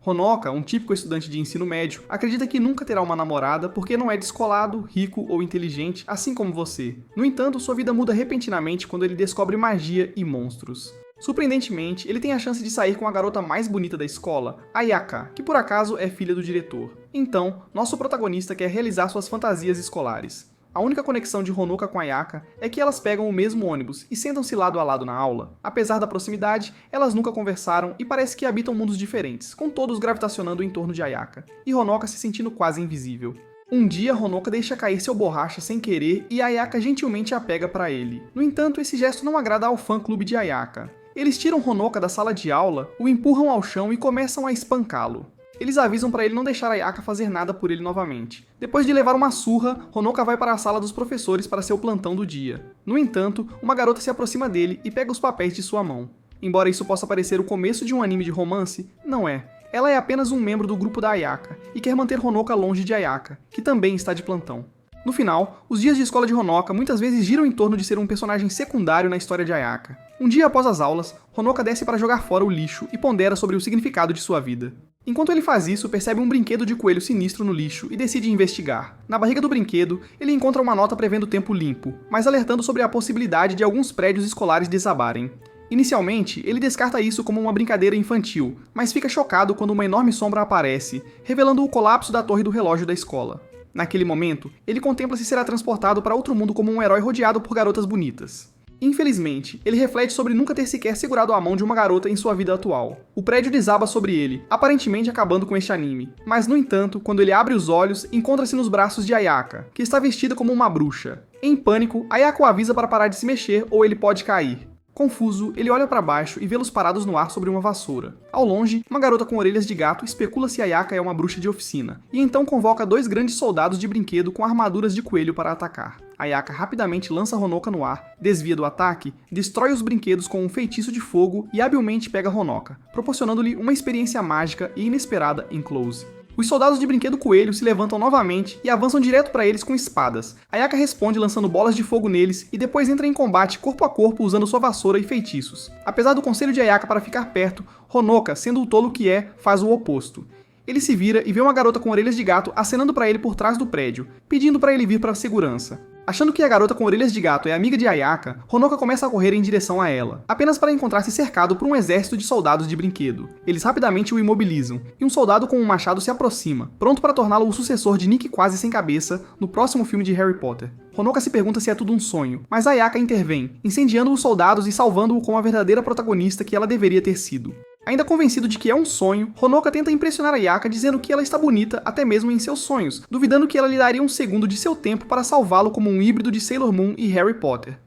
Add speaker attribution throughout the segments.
Speaker 1: Honoka, um típico estudante de ensino médio, acredita que nunca terá uma namorada porque não é descolado, rico ou inteligente, assim como você. No entanto, sua vida muda repentinamente quando ele descobre magia e monstros. Surpreendentemente, ele tem a chance de sair com a garota mais bonita da escola, Ayaka, que por acaso é filha do diretor. Então, nosso protagonista quer realizar suas fantasias escolares. A única conexão de Honoka com Ayaka é que elas pegam o mesmo ônibus e sentam-se lado a lado na aula. Apesar da proximidade, elas nunca conversaram e parece que habitam mundos diferentes, com todos gravitacionando em torno de Ayaka, e Honoka se sentindo quase invisível. Um dia, Honoka deixa cair seu borracha sem querer e Ayaka gentilmente a pega para ele. No entanto, esse gesto não agrada ao fã-clube de Ayaka. Eles tiram Honoka da sala de aula, o empurram ao chão e começam a espancá-lo. Eles avisam para ele não deixar Ayaka fazer nada por ele novamente. Depois de levar uma surra, Honoka vai para a sala dos professores para seu plantão do dia. No entanto, uma garota se aproxima dele e pega os papéis de sua mão. Embora isso possa parecer o começo de um anime de romance, não é. Ela é apenas um membro do grupo da Ayaka e quer manter Honoka longe de Ayaka, que também está de plantão. No final, os dias de escola de Honoka muitas vezes giram em torno de ser um personagem secundário na história de Ayaka. Um dia após as aulas, Honoka desce para jogar fora o lixo e pondera sobre o significado de sua vida. Enquanto ele faz isso, percebe um brinquedo de coelho sinistro no lixo e decide investigar. Na barriga do brinquedo, ele encontra uma nota prevendo tempo limpo, mas alertando sobre a possibilidade de alguns prédios escolares desabarem. Inicialmente, ele descarta isso como uma brincadeira infantil, mas fica chocado quando uma enorme sombra aparece, revelando o colapso da torre do relógio da escola. Naquele momento, ele contempla se será transportado para outro mundo como um herói rodeado por garotas bonitas. Infelizmente, ele reflete sobre nunca ter sequer segurado a mão de uma garota em sua vida atual. O prédio desaba sobre ele, aparentemente acabando com este anime. Mas, no entanto, quando ele abre os olhos, encontra-se nos braços de Ayaka, que está vestida como uma bruxa. Em pânico, Ayaka o avisa para parar de se mexer ou ele pode cair. Confuso, ele olha para baixo e vê-los parados no ar sobre uma vassoura. Ao longe, uma garota com orelhas de gato especula se Ayaka é uma bruxa de oficina, e então convoca dois grandes soldados de brinquedo com armaduras de coelho para atacar. Ayaka rapidamente lança Honoka no ar, desvia do ataque, destrói os brinquedos com um feitiço de fogo e habilmente pega Honoka, proporcionando-lhe uma experiência mágica e inesperada em close. Os soldados de brinquedo coelho se levantam novamente e avançam direto para eles com espadas. Ayaka responde lançando bolas de fogo neles e depois entra em combate corpo a corpo usando sua vassoura e feitiços. Apesar do conselho de Ayaka para ficar perto, Honoka, sendo o tolo que é, faz o oposto. Ele se vira e vê uma garota com orelhas de gato acenando para ele por trás do prédio, pedindo para ele vir para a segurança. Achando que a garota com orelhas de gato é amiga de Ayaka, Honoka começa a correr em direção a ela, apenas para encontrar-se cercado por um exército de soldados de brinquedo. Eles rapidamente o imobilizam, e um soldado com um machado se aproxima, pronto para torná-lo o sucessor de Nick Quase Sem Cabeça no próximo filme de Harry Potter. Honoka se pergunta se é tudo um sonho, mas Ayaka intervém, incendiando os soldados e salvando-o como a verdadeira protagonista que ela deveria ter sido. Ainda convencido de que é um sonho, Honoka tenta impressionar Ayaka dizendo que ela está bonita até mesmo em seus sonhos, duvidando que ela lhe daria um segundo de seu tempo para salvá-lo como um híbrido de Sailor Moon e Harry Potter.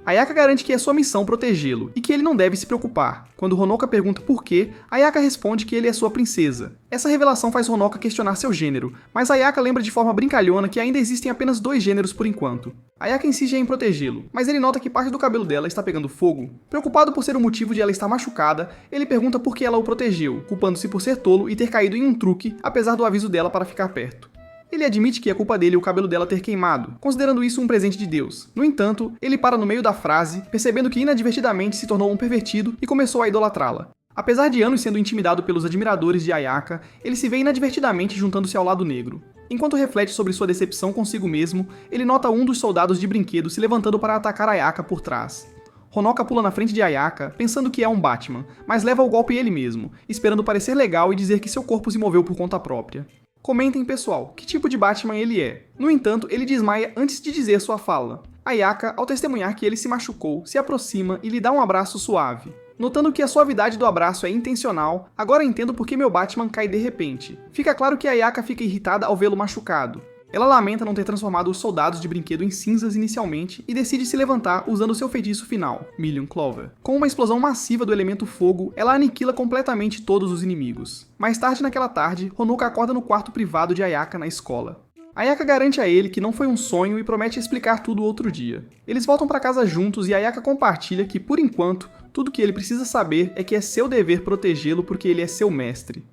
Speaker 1: Ayaka garante que é sua missão protegê-lo, e que ele não deve se preocupar. Quando Honoka pergunta por quê, Ayaka responde que ele é sua princesa. Essa revelação faz Honoka questionar seu gênero, mas Ayaka lembra de forma brincalhona que ainda existem apenas 2 gêneros por enquanto. Ayaka insiste em protegê-lo, mas ele nota que parte do cabelo dela está pegando fogo. Preocupado por ser o motivo de ela estar machucada, ele pergunta por que ela o protegeu, culpando-se por ser tolo e ter caído em um truque, apesar do aviso dela para ficar perto. Ele admite que é culpa dele o cabelo dela ter queimado, considerando isso um presente de Deus. No entanto, ele para no meio da frase, percebendo que inadvertidamente se tornou um pervertido e começou a idolatrá-la. Apesar de anos sendo intimidado pelos admiradores de Ayaka, ele se vê inadvertidamente juntando-se ao lado negro. Enquanto reflete sobre sua decepção consigo mesmo, ele nota um dos soldados de brinquedo se levantando para atacar Ayaka por trás. Honoka pula na frente de Ayaka, pensando que é um Batman, mas leva o golpe ele mesmo, esperando parecer legal e dizer que seu corpo se moveu por conta própria. Comentem, pessoal, que tipo de Batman ele é. No entanto, ele desmaia antes de dizer sua fala. Ayaka, ao testemunhar que ele se machucou, se aproxima e lhe dá um abraço suave. Notando que a suavidade do abraço é intencional, agora entendo por que meu Batman cai de repente. Fica claro que Ayaka fica irritada ao vê-lo machucado. Ela lamenta não ter transformado os soldados de brinquedo em cinzas inicialmente e decide se levantar usando seu feitiço final, Million Clover. Com uma explosão massiva do elemento fogo, ela aniquila completamente todos os inimigos. Mais tarde naquela tarde, Honoka acorda no quarto privado de Ayaka na escola. Ayaka garante a ele que não foi um sonho e promete explicar tudo outro dia. Eles voltam para casa juntos e Ayaka compartilha que, por enquanto, tudo que ele precisa saber é que é seu dever protegê-lo porque ele é seu mestre.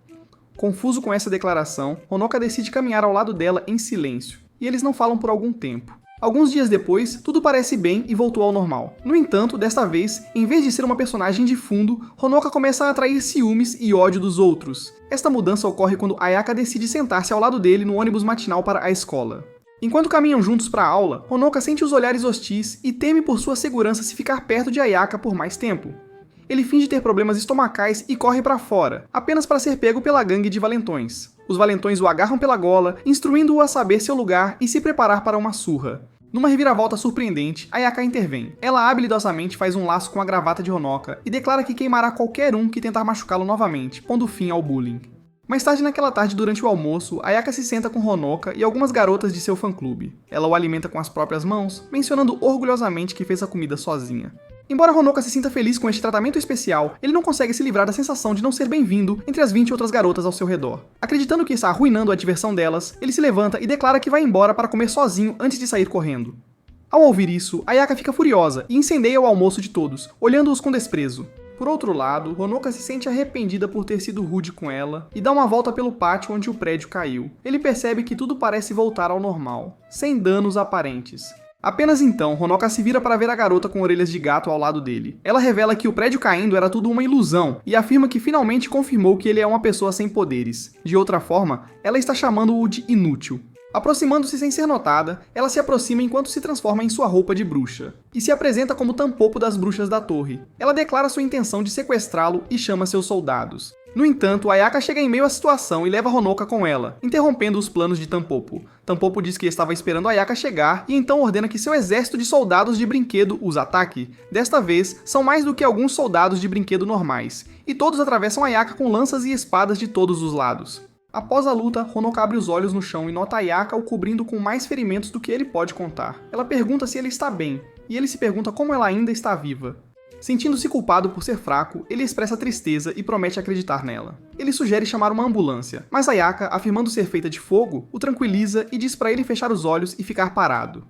Speaker 1: Confuso com essa declaração, Honoka decide caminhar ao lado dela em silêncio, e eles não falam por algum tempo. Alguns dias depois, tudo parece bem e voltou ao normal. No entanto, desta vez, em vez de ser uma personagem de fundo, Honoka começa a atrair ciúmes e ódio dos outros. Esta mudança ocorre quando Ayaka decide sentar-se ao lado dele no ônibus matinal para a escola. Enquanto caminham juntos para a aula, Honoka sente os olhares hostis e teme por sua segurança se ficar perto de Ayaka por mais tempo. Ele finge ter problemas estomacais e corre para fora, apenas para ser pego pela gangue de valentões. Os valentões o agarram pela gola, instruindo-o a saber seu lugar e se preparar para uma surra. Numa reviravolta surpreendente, Ayaka intervém. Ela habilidosamente faz um laço com a gravata de Honoka e declara que queimará qualquer um que tentar machucá-lo novamente, pondo fim ao bullying. Mais tarde naquela tarde, durante o almoço, Ayaka se senta com Honoka e algumas garotas de seu fã-clube. Ela o alimenta com as próprias mãos, mencionando orgulhosamente que fez a comida sozinha. Embora Honoka se sinta feliz com este tratamento especial, ele não consegue se livrar da sensação de não ser bem-vindo entre as 20 outras garotas ao seu redor. Acreditando que está arruinando a diversão delas, ele se levanta e declara que vai embora para comer sozinho antes de sair correndo. Ao ouvir isso, Ayaka fica furiosa e incendeia o almoço de todos, olhando-os com desprezo. Por outro lado, Honoka se sente arrependida por ter sido rude com ela e dá uma volta pelo pátio onde o prédio caiu. Ele percebe que tudo parece voltar ao normal, sem danos aparentes. Apenas então, Honoka se vira para ver a garota com orelhas de gato ao lado dele. Ela revela que o prédio caindo era tudo uma ilusão e afirma que finalmente confirmou que ele é uma pessoa sem poderes. De outra forma, ela está chamando-o de inútil. Aproximando-se sem ser notada, ela se aproxima enquanto se transforma em sua roupa de bruxa, e se apresenta como Tampopo das bruxas da torre. Ela declara sua intenção de sequestrá-lo e chama seus soldados. No entanto, Ayaka chega em meio à situação e leva Honoka com ela, interrompendo os planos de Tampopo. Tampopo diz que estava esperando Ayaka chegar e então ordena que seu exército de soldados de brinquedo os ataque. Desta vez, são mais do que alguns soldados de brinquedo normais, e todos atravessam Ayaka com lanças e espadas de todos os lados. Após a luta, Honoka abre os olhos no chão e nota Ayaka o cobrindo com mais ferimentos do que ele pode contar. Ela pergunta se ele está bem, e ele se pergunta como ela ainda está viva. Sentindo-se culpado por ser fraco, ele expressa tristeza e promete acreditar nela. Ele sugere chamar uma ambulância, mas Ayaka, afirmando ser feita de fogo, o tranquiliza e diz para ele fechar os olhos e ficar parado.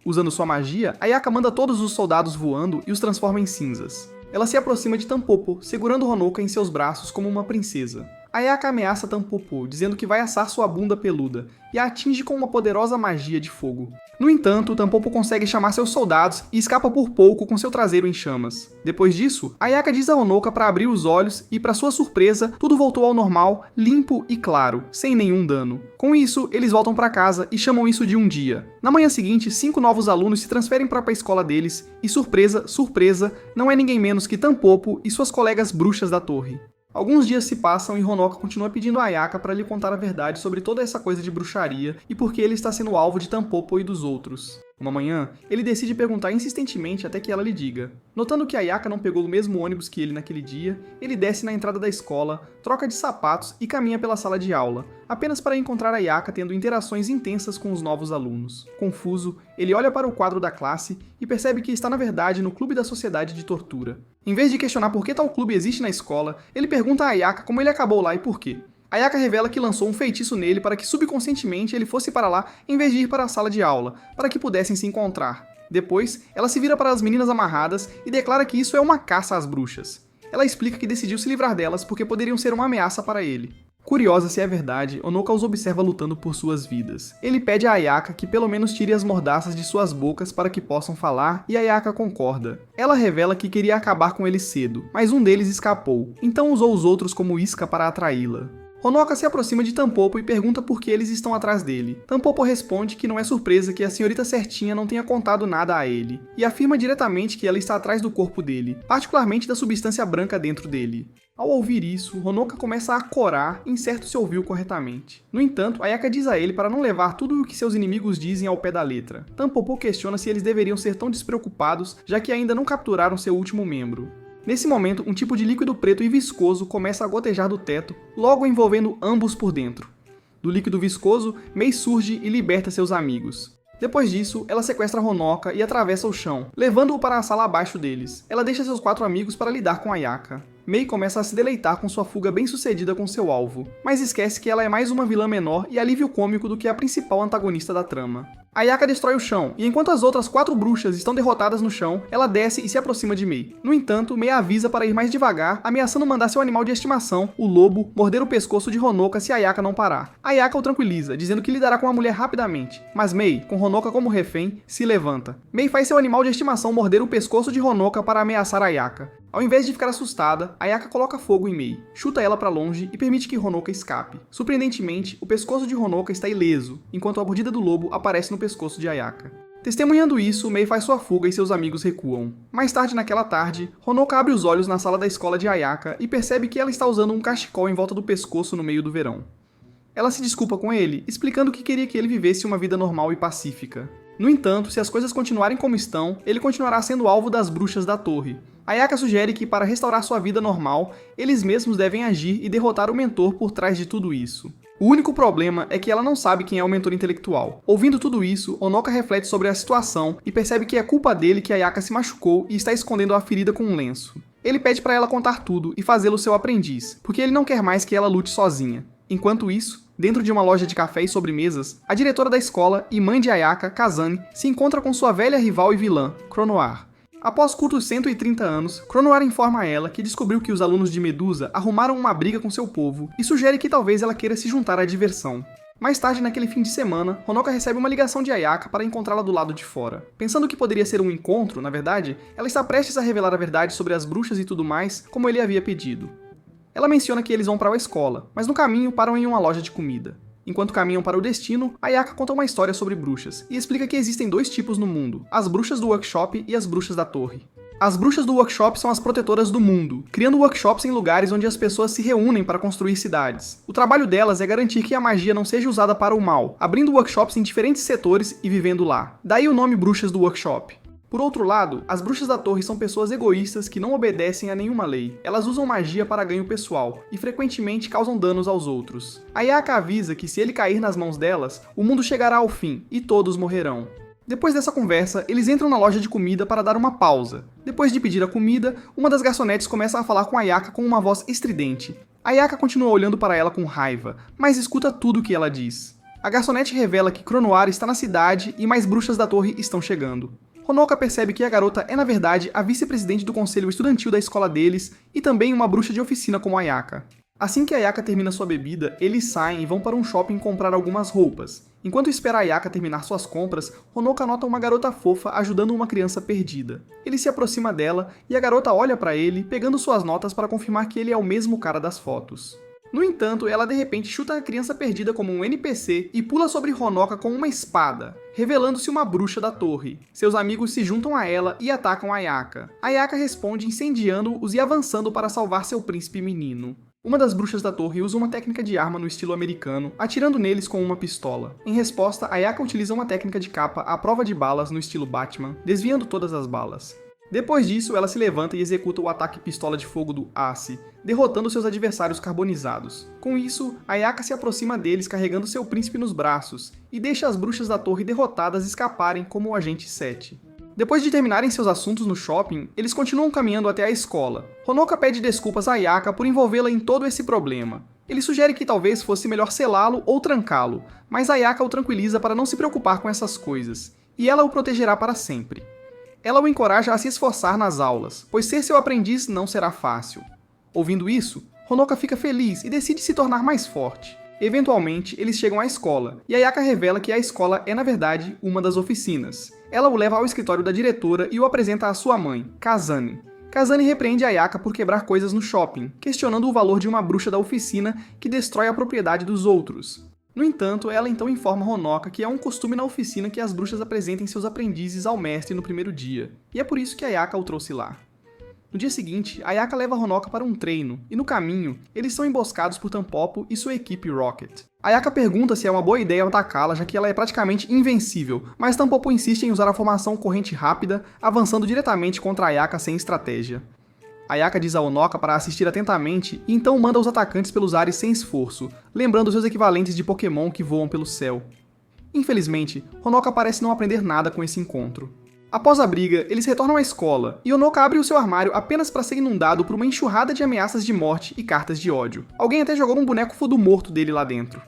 Speaker 1: Usando sua magia, Ayaka manda todos os soldados voando e os transforma em cinzas. Ela se aproxima de Tampopo, segurando Honoka em seus braços como uma princesa. Ayaka ameaça Tampopo, dizendo que vai assar sua bunda peluda, e a atinge com uma poderosa magia de fogo. No entanto, Tampopo consegue chamar seus soldados e escapa por pouco com seu traseiro em chamas. Depois disso, Ayaka diz a Honoka para abrir os olhos e, para sua surpresa, tudo voltou ao normal, limpo e claro, sem nenhum dano. Com isso, eles voltam para casa e chamam isso de um dia. Na manhã seguinte, 5 novos alunos se transferem para a escola deles e, surpresa, surpresa, não é ninguém menos que Tampopo e suas colegas bruxas da torre. Alguns dias se passam e Honoka continua pedindo a Ayaka para lhe contar a verdade sobre toda essa coisa de bruxaria e por que ele está sendo alvo de Tampopo e dos outros. Uma manhã, ele decide perguntar insistentemente até que ela lhe diga. Notando que Ayaka não pegou o mesmo ônibus que ele naquele dia, ele desce na entrada da escola, troca de sapatos e caminha pela sala de aula, apenas para encontrar Ayaka tendo interações intensas com os novos alunos. Confuso, ele olha para o quadro da classe e percebe que está na verdade no clube da sociedade de tortura. Em vez de questionar por que tal clube existe na escola, ele pergunta a Ayaka como ele acabou lá e por quê. Ayaka revela que lançou um feitiço nele para que subconscientemente ele fosse para lá em vez de ir para a sala de aula, para que pudessem se encontrar. Depois, ela se vira para as meninas amarradas e declara que isso é uma caça às bruxas. Ela explica que decidiu se livrar delas porque poderiam ser uma ameaça para ele. Curiosa se é verdade, Honoka os observa lutando por suas vidas. Ele pede a Ayaka que pelo menos tire as mordaças de suas bocas para que possam falar, e Ayaka concorda. Ela revela que queria acabar com eles cedo, mas um deles escapou, então usou os outros como isca para atraí-la. Honoka se aproxima de Tampopo e pergunta por que eles estão atrás dele. Tampopo responde que não é surpresa que a senhorita certinha não tenha contado nada a ele, e afirma diretamente que ela está atrás do corpo dele, particularmente da substância branca dentro dele. Ao ouvir isso, Honoka começa a corar, incerto se ouviu corretamente. No entanto, Ayaka diz a ele para não levar tudo o que seus inimigos dizem ao pé da letra. Tampopo questiona se eles deveriam ser tão despreocupados, já que ainda não capturaram seu último membro. Nesse momento, um tipo de líquido preto e viscoso começa a gotejar do teto, logo envolvendo ambos por dentro. Do líquido viscoso, Mei surge e liberta seus amigos. Depois disso, ela sequestra Honoka e atravessa o chão, levando-o para a sala abaixo deles. Ela deixa seus 4 amigos para lidar com Ayaka. Mei começa a se deleitar com sua fuga bem-sucedida com seu alvo, mas esquece que ela é mais uma vilã menor e alívio cômico do que a principal antagonista da trama. Ayaka destrói o chão, e enquanto as outras 4 bruxas estão derrotadas no chão, ela desce e se aproxima de Mei. No entanto, Mei avisa para ir mais devagar, ameaçando mandar seu animal de estimação, o lobo, morder o pescoço de Honoka se Ayaka não parar. Ayaka o tranquiliza, dizendo que lidará com a mulher rapidamente, mas Mei, com Honoka como refém, se levanta. Mei faz seu animal de estimação morder o pescoço de Honoka para ameaçar Ayaka. Ao invés de ficar assustada, Ayaka coloca fogo em Mei, chuta ela para longe e permite que Honoka escape. Surpreendentemente, o pescoço de Honoka está ileso, enquanto a mordida do lobo aparece no pescoço de Ayaka. Testemunhando isso, Mei faz sua fuga e seus amigos recuam. Mais tarde naquela tarde, Honoka abre os olhos na sala da escola de Ayaka e percebe que ela está usando um cachecol em volta do pescoço no meio do verão. Ela se desculpa com ele, explicando que queria que ele vivesse uma vida normal e pacífica. No entanto, se as coisas continuarem como estão, ele continuará sendo alvo das bruxas da torre. Ayaka sugere que, para restaurar sua vida normal, eles mesmos devem agir e derrotar o mentor por trás de tudo isso. O único problema é que ela não sabe quem é o mentor intelectual. Ouvindo tudo isso, Honoka reflete sobre a situação e percebe que é culpa dele que Ayaka se machucou e está escondendo a ferida com um lenço. Ele pede para ela contar tudo e fazê-lo seu aprendiz, porque ele não quer mais que ela lute sozinha. Enquanto isso, dentro de uma loja de café e sobremesas, a diretora da escola e mãe de Ayaka, Kazane, se encontra com sua velha rival e vilã, Cronoir. Após curtos 130 anos, Cronoir informa a ela que descobriu que os alunos de Medusa arrumaram uma briga com seu povo e sugere que talvez ela queira se juntar à diversão. Mais tarde naquele fim de semana, Honoka recebe uma ligação de Ayaka para encontrá-la do lado de fora. Pensando que poderia ser um encontro, na verdade, ela está prestes a revelar a verdade sobre as bruxas e tudo mais, como ele havia pedido. Ela menciona que eles vão para a escola, mas no caminho param em uma loja de comida. Enquanto caminham para o destino, Ayaka conta uma história sobre bruxas, e explica que existem 2 tipos no mundo, as bruxas do workshop e as bruxas da torre. As bruxas do workshop são as protetoras do mundo, criando workshops em lugares onde as pessoas se reúnem para construir cidades. O trabalho delas é garantir que a magia não seja usada para o mal, abrindo workshops em diferentes setores e vivendo lá. Daí o nome bruxas do workshop. Por outro lado, as bruxas da torre são pessoas egoístas que não obedecem a nenhuma lei. Elas usam magia para ganho pessoal, e frequentemente causam danos aos outros. Ayaka avisa que se ele cair nas mãos delas, o mundo chegará ao fim, e todos morrerão. Depois dessa conversa, eles entram na loja de comida para dar uma pausa. Depois de pedir a comida, uma das garçonetes começa a falar com Ayaka com uma voz estridente. Ayaka continua olhando para ela com raiva, mas escuta tudo o que ela diz. A garçonete revela que Cronoir está na cidade e mais bruxas da torre estão chegando. Honoka percebe que a garota é na verdade a vice-presidente do conselho estudantil da escola deles e também uma bruxa de oficina como Ayaka. Assim que Ayaka termina sua bebida, eles saem e vão para um shopping comprar algumas roupas. Enquanto espera Ayaka terminar suas compras, Honoka nota uma garota fofa ajudando uma criança perdida. Ele se aproxima dela e a garota olha para ele, pegando suas notas para confirmar que ele é o mesmo cara das fotos. No entanto, ela de repente chuta a criança perdida como um NPC e pula sobre Honoka com uma espada, revelando-se uma bruxa da torre. Seus amigos se juntam a ela e atacam Ayaka. Ayaka responde incendiando-os e avançando para salvar seu príncipe menino. Uma das bruxas da torre usa uma técnica de arma no estilo americano, atirando neles com uma pistola. Em resposta, Ayaka utiliza uma técnica de capa à prova de balas no estilo Batman, desviando todas as balas. Depois disso, ela se levanta e executa o ataque pistola de fogo do Ace, derrotando seus adversários carbonizados. Com isso, Ayaka se aproxima deles carregando seu príncipe nos braços, e deixa as bruxas da torre derrotadas escaparem como o Agente 7. Depois de terminarem seus assuntos no shopping, eles continuam caminhando até a escola. Honoka pede desculpas a Ayaka por envolvê-la em todo esse problema. Ele sugere que talvez fosse melhor selá-lo ou trancá-lo, mas Ayaka o tranquiliza para não se preocupar com essas coisas, e ela o protegerá para sempre. Ela o encoraja a se esforçar nas aulas, pois ser seu aprendiz não será fácil. Ouvindo isso, Honoka fica feliz e decide se tornar mais forte. Eventualmente, eles chegam à escola, e Ayaka revela que a escola é, na verdade, uma das oficinas. Ela o leva ao escritório da diretora e o apresenta à sua mãe, Kazane. Kazane repreende Ayaka por quebrar coisas no shopping, questionando o valor de uma bruxa da oficina que destrói a propriedade dos outros. No entanto, ela então informa Honoka que é um costume na oficina que as bruxas apresentem seus aprendizes ao mestre no primeiro dia, e é por isso que Ayaka o trouxe lá. No dia seguinte, Ayaka leva Honoka para um treino, e no caminho, eles são emboscados por Tampopo e sua equipe Rocket. Ayaka pergunta se é uma boa ideia atacá-la, já que ela é praticamente invencível, mas Tampopo insiste em usar a formação corrente rápida, avançando diretamente contra Ayaka sem estratégia. Ayaka diz a Honoka para assistir atentamente e então manda os atacantes pelos ares sem esforço, lembrando seus equivalentes de Pokémon que voam pelo céu. Infelizmente, Honoka parece não aprender nada com esse encontro. Após a briga, eles retornam à escola, e Honoka abre o seu armário apenas para ser inundado por uma enxurrada de ameaças de morte e cartas de ódio. Alguém até jogou um boneco Fudo morto dele lá dentro.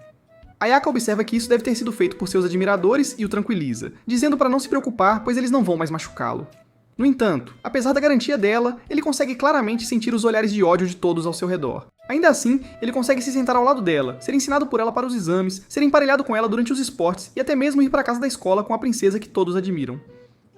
Speaker 1: Ayaka observa que isso deve ter sido feito por seus admiradores e o tranquiliza, dizendo para não se preocupar, pois eles não vão mais machucá-lo. No entanto, apesar da garantia dela, ele consegue claramente sentir os olhares de ódio de todos ao seu redor. Ainda assim, ele consegue se sentar ao lado dela, ser ensinado por ela para os exames, ser emparelhado com ela durante os esportes e até mesmo ir para a casa da escola com a princesa que todos admiram.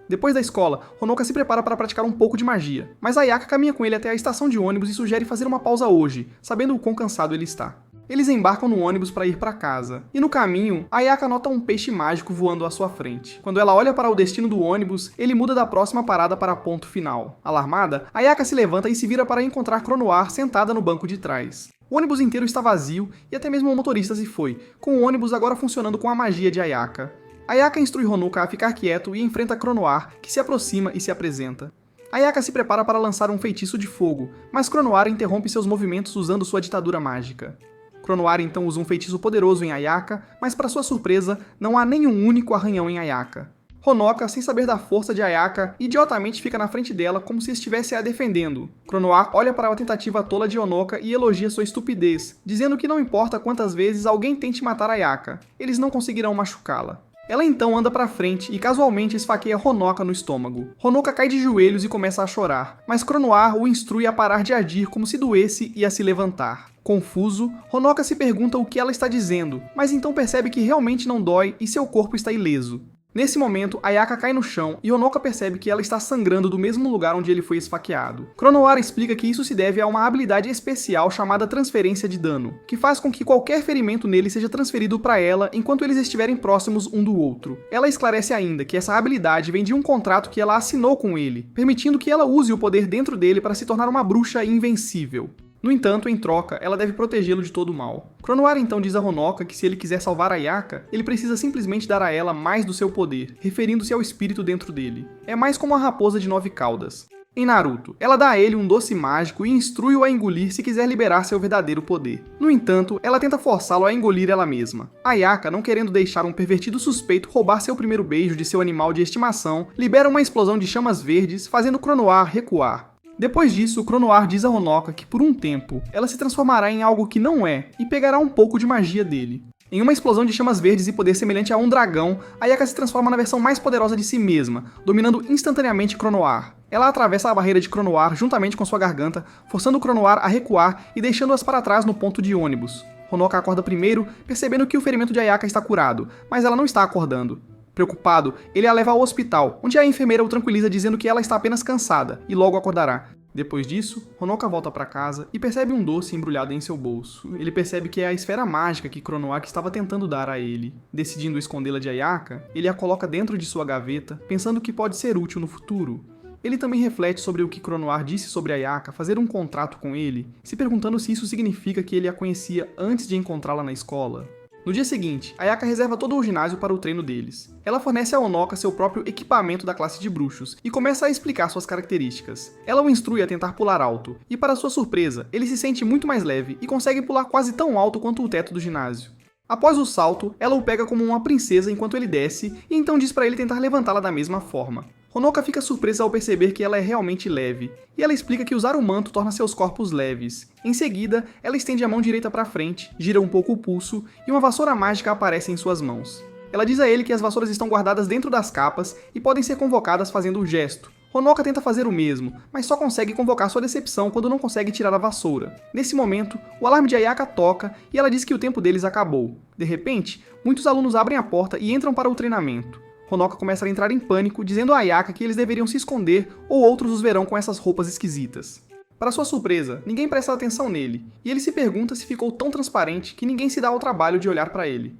Speaker 1: Depois da escola, Honoka se prepara para praticar um pouco de magia, mas Ayaka caminha com ele até a estação de ônibus e sugere fazer uma pausa hoje, sabendo o quão cansado ele está. Eles embarcam no ônibus para ir para casa, e no caminho, Ayaka nota um peixe mágico voando à sua frente. Quando ela olha para o destino do ônibus, ele muda da próxima parada para ponto final. Alarmada, Ayaka se levanta e se vira para encontrar Cronoir sentada no banco de trás. O ônibus inteiro está vazio, e até mesmo o motorista se foi, com o ônibus agora funcionando com a magia de Ayaka. Ayaka instrui Honoka a ficar quieto e enfrenta Cronoir, que se aproxima e se apresenta. Ayaka se prepara para lançar um feitiço de fogo, mas Cronoir interrompe seus movimentos usando sua ditadura mágica. Cronoir então usa um feitiço poderoso em Ayaka, mas para sua surpresa, não há nenhum único arranhão em Ayaka. Honoka, sem saber da força de Ayaka, idiotamente fica na frente dela como se estivesse a defendendo. Cronoir olha para a tentativa tola de Honoka e elogia sua estupidez, dizendo que não importa quantas vezes alguém tente matar Ayaka, eles não conseguirão machucá-la. Ela então anda pra frente e casualmente esfaqueia Honoka no estômago. Honoka cai de joelhos e começa a chorar, mas Cronoir o instrui a parar de agir como se doesse e a se levantar. Confuso, Honoka se pergunta o que ela está dizendo, mas então percebe que realmente não dói e seu corpo está ileso. Nesse momento, Ayaka cai no chão e Honoka percebe que ela está sangrando do mesmo lugar onde ele foi esfaqueado. Cronoir explica que isso se deve a uma habilidade especial chamada transferência de dano, que faz com que qualquer ferimento nele seja transferido para ela enquanto eles estiverem próximos um do outro. Ela esclarece ainda que essa habilidade vem de um contrato que ela assinou com ele, permitindo que ela use o poder dentro dele para se tornar uma bruxa invencível. No entanto, em troca, ela deve protegê-lo de todo o mal. Cronoir então diz a Honoka que se ele quiser salvar Ayaka, ele precisa simplesmente dar a ela mais do seu poder, referindo-se ao espírito dentro dele. É mais como a raposa de 9 caudas. Em Naruto, ela dá a ele um doce mágico e instrui-o a engolir se quiser liberar seu verdadeiro poder. No entanto, ela tenta forçá-lo a engolir ela mesma. Ayaka, não querendo deixar um pervertido suspeito roubar seu primeiro beijo de seu animal de estimação, libera uma explosão de chamas verdes, fazendo Cronoir recuar. Depois disso, Cronoir diz a Honoka que por um tempo, ela se transformará em algo que não é e pegará um pouco de magia dele. Em uma explosão de chamas verdes e poder semelhante a um dragão, Ayaka se transforma na versão mais poderosa de si mesma, dominando instantaneamente Cronoir. Ela atravessa a barreira de Cronoir juntamente com sua garganta, forçando Cronoir a recuar e deixando-as para trás no ponto de ônibus. Honoka acorda primeiro, percebendo que o ferimento de Ayaka está curado, mas ela não está acordando. Preocupado, ele a leva ao hospital, onde a enfermeira o tranquiliza dizendo que ela está apenas cansada e logo acordará. Depois disso, Honoka volta para casa e percebe um doce embrulhado em seu bolso. Ele percebe que é a esfera mágica que Cronoir estava tentando dar a ele. Decidindo escondê-la de Ayaka, ele a coloca dentro de sua gaveta, pensando que pode ser útil no futuro. Ele também reflete sobre o que Cronoir disse sobre Ayaka fazer um contrato com ele, se perguntando se isso significa que ele a conhecia antes de encontrá-la na escola. No dia seguinte, Ayaka reserva todo o ginásio para o treino deles. Ela fornece a Honoka seu próprio equipamento da classe de bruxos e começa a explicar suas características. Ela o instrui a tentar pular alto, e para sua surpresa, ele se sente muito mais leve e consegue pular quase tão alto quanto o teto do ginásio. Após o salto, ela o pega como uma princesa enquanto ele desce e então diz para ele tentar levantá-la da mesma forma. Honoka fica surpresa ao perceber que ela é realmente leve, e ela explica que usar o manto torna seus corpos leves. Em seguida, ela estende a mão direita para frente, gira um pouco o pulso, e uma vassoura mágica aparece em suas mãos. Ela diz a ele que as vassouras estão guardadas dentro das capas e podem ser convocadas fazendo o gesto. Honoka tenta fazer o mesmo, mas só consegue convocar sua decepção quando não consegue tirar a vassoura. Nesse momento, o alarme de Ayaka toca e ela diz que o tempo deles acabou. De repente, muitos alunos abrem a porta e entram para o treinamento. Honoka começa a entrar em pânico, dizendo a Ayaka que eles deveriam se esconder ou outros os verão com essas roupas esquisitas. Para sua surpresa, ninguém presta atenção nele, e ele se pergunta se ficou tão transparente que ninguém se dá ao trabalho de olhar para ele.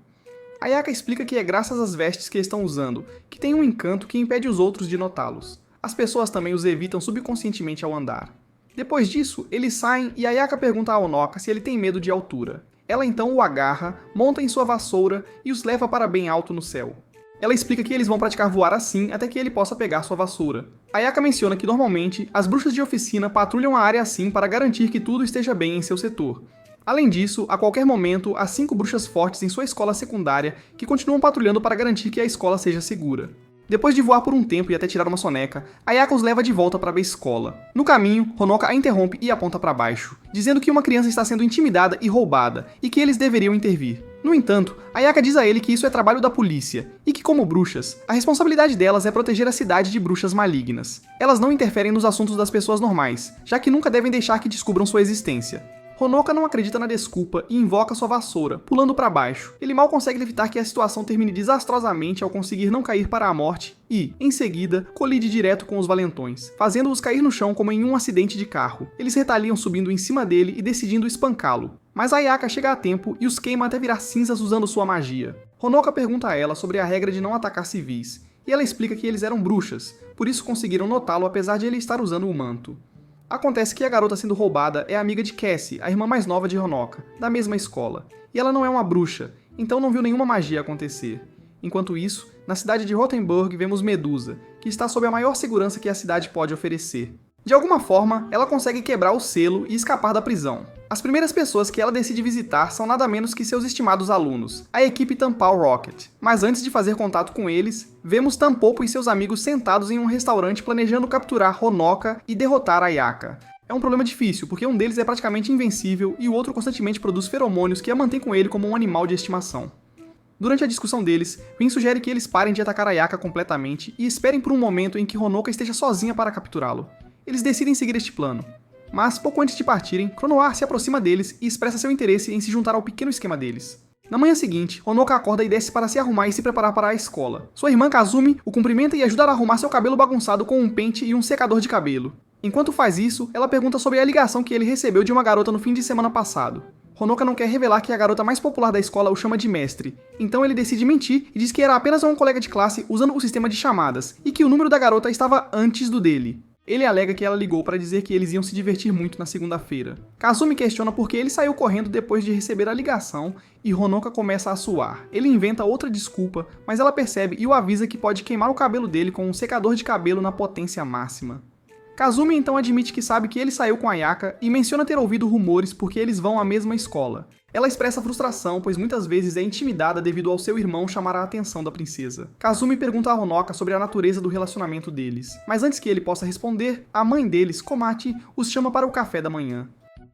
Speaker 1: Ayaka explica que é graças às vestes que estão usando, que tem um encanto que impede os outros de notá-los. As pessoas também os evitam subconscientemente ao andar. Depois disso, eles saem e Ayaka pergunta a Honoka se ele tem medo de altura. Ela então o agarra, monta em sua vassoura e os leva para bem alto no céu. Ela explica que eles vão praticar voar assim até que ele possa pegar sua vassoura. Ayaka menciona que normalmente as bruxas de oficina patrulham a área assim para garantir que tudo esteja bem em seu setor. Além disso, a qualquer momento, há 5 bruxas fortes em sua escola secundária que continuam patrulhando para garantir que a escola seja segura. Depois de voar por um tempo e até tirar uma soneca, Ayaka os leva de volta para a escola. No caminho, Honoka a interrompe e aponta para baixo, dizendo que uma criança está sendo intimidada e roubada, e que eles deveriam intervir. No entanto, Ayaka diz a ele que isso é trabalho da polícia, e que como bruxas, a responsabilidade delas é proteger a cidade de bruxas malignas. Elas não interferem nos assuntos das pessoas normais, já que nunca devem deixar que descubram sua existência. Honoka não acredita na desculpa e invoca sua vassoura, pulando para baixo. Ele mal consegue evitar que a situação termine desastrosamente ao conseguir não cair para a morte e, em seguida, colide direto com os valentões, fazendo-os cair no chão como em um acidente de carro. Eles retaliam subindo em cima dele e decidindo espancá-lo. Mas Ayaka chega a tempo e os queima até virar cinzas usando sua magia. Honoka pergunta a ela sobre a regra de não atacar civis, e ela explica que eles eram bruxas, por isso conseguiram notá-lo apesar de ele estar usando o manto. Acontece que a garota sendo roubada é amiga de Cassie, a irmã mais nova de Honoka, da mesma escola, e ela não é uma bruxa, então não viu nenhuma magia acontecer. Enquanto isso, na cidade de Rothenburg vemos Medusa, que está sob a maior segurança que a cidade pode oferecer. De alguma forma, ela consegue quebrar o selo e escapar da prisão. As primeiras pessoas que ela decide visitar são nada menos que seus estimados alunos, a equipe Tampao Rocket. Mas antes de fazer contato com eles, vemos Tampopo e seus amigos sentados em um restaurante planejando capturar Honoka e derrotar Ayaka. É um problema difícil, porque um deles é praticamente invencível e o outro constantemente produz feromônios que a mantém com ele como um animal de estimação. Durante a discussão deles, Rin sugere que eles parem de atacar Ayaka completamente e esperem por um momento em que Honoka esteja sozinha para capturá-lo. Eles decidem seguir este plano. Mas, pouco antes de partirem, Cronoar se aproxima deles e expressa seu interesse em se juntar ao pequeno esquema deles. Na manhã seguinte, Honoka acorda e desce para se arrumar e se preparar para a escola. Sua irmã Kazumi o cumprimenta e ajuda a arrumar seu cabelo bagunçado com um pente e um secador de cabelo. Enquanto faz isso, ela pergunta sobre a ligação que ele recebeu de uma garota no fim de semana passado. Honoka não quer revelar que a garota mais popular da escola o chama de mestre, então ele decide mentir e diz que era apenas um colega de classe usando o sistema de chamadas, e que o número da garota estava antes do dele. Ele alega que ela ligou para dizer que eles iam se divertir muito na segunda-feira. Kazumi questiona por que ele saiu correndo depois de receber a ligação e Honoka começa a suar. Ele inventa outra desculpa, mas ela percebe e o avisa que pode queimar o cabelo dele com um secador de cabelo na potência máxima. Kazumi então admite que sabe que ele saiu com Ayaka e menciona ter ouvido rumores porque eles vão à mesma escola. Ela expressa frustração, pois muitas vezes é intimidada devido ao seu irmão chamar a atenção da princesa. Kazumi pergunta a Honoka sobre a natureza do relacionamento deles, mas antes que ele possa responder, a mãe deles, Komati, os chama para o café da manhã.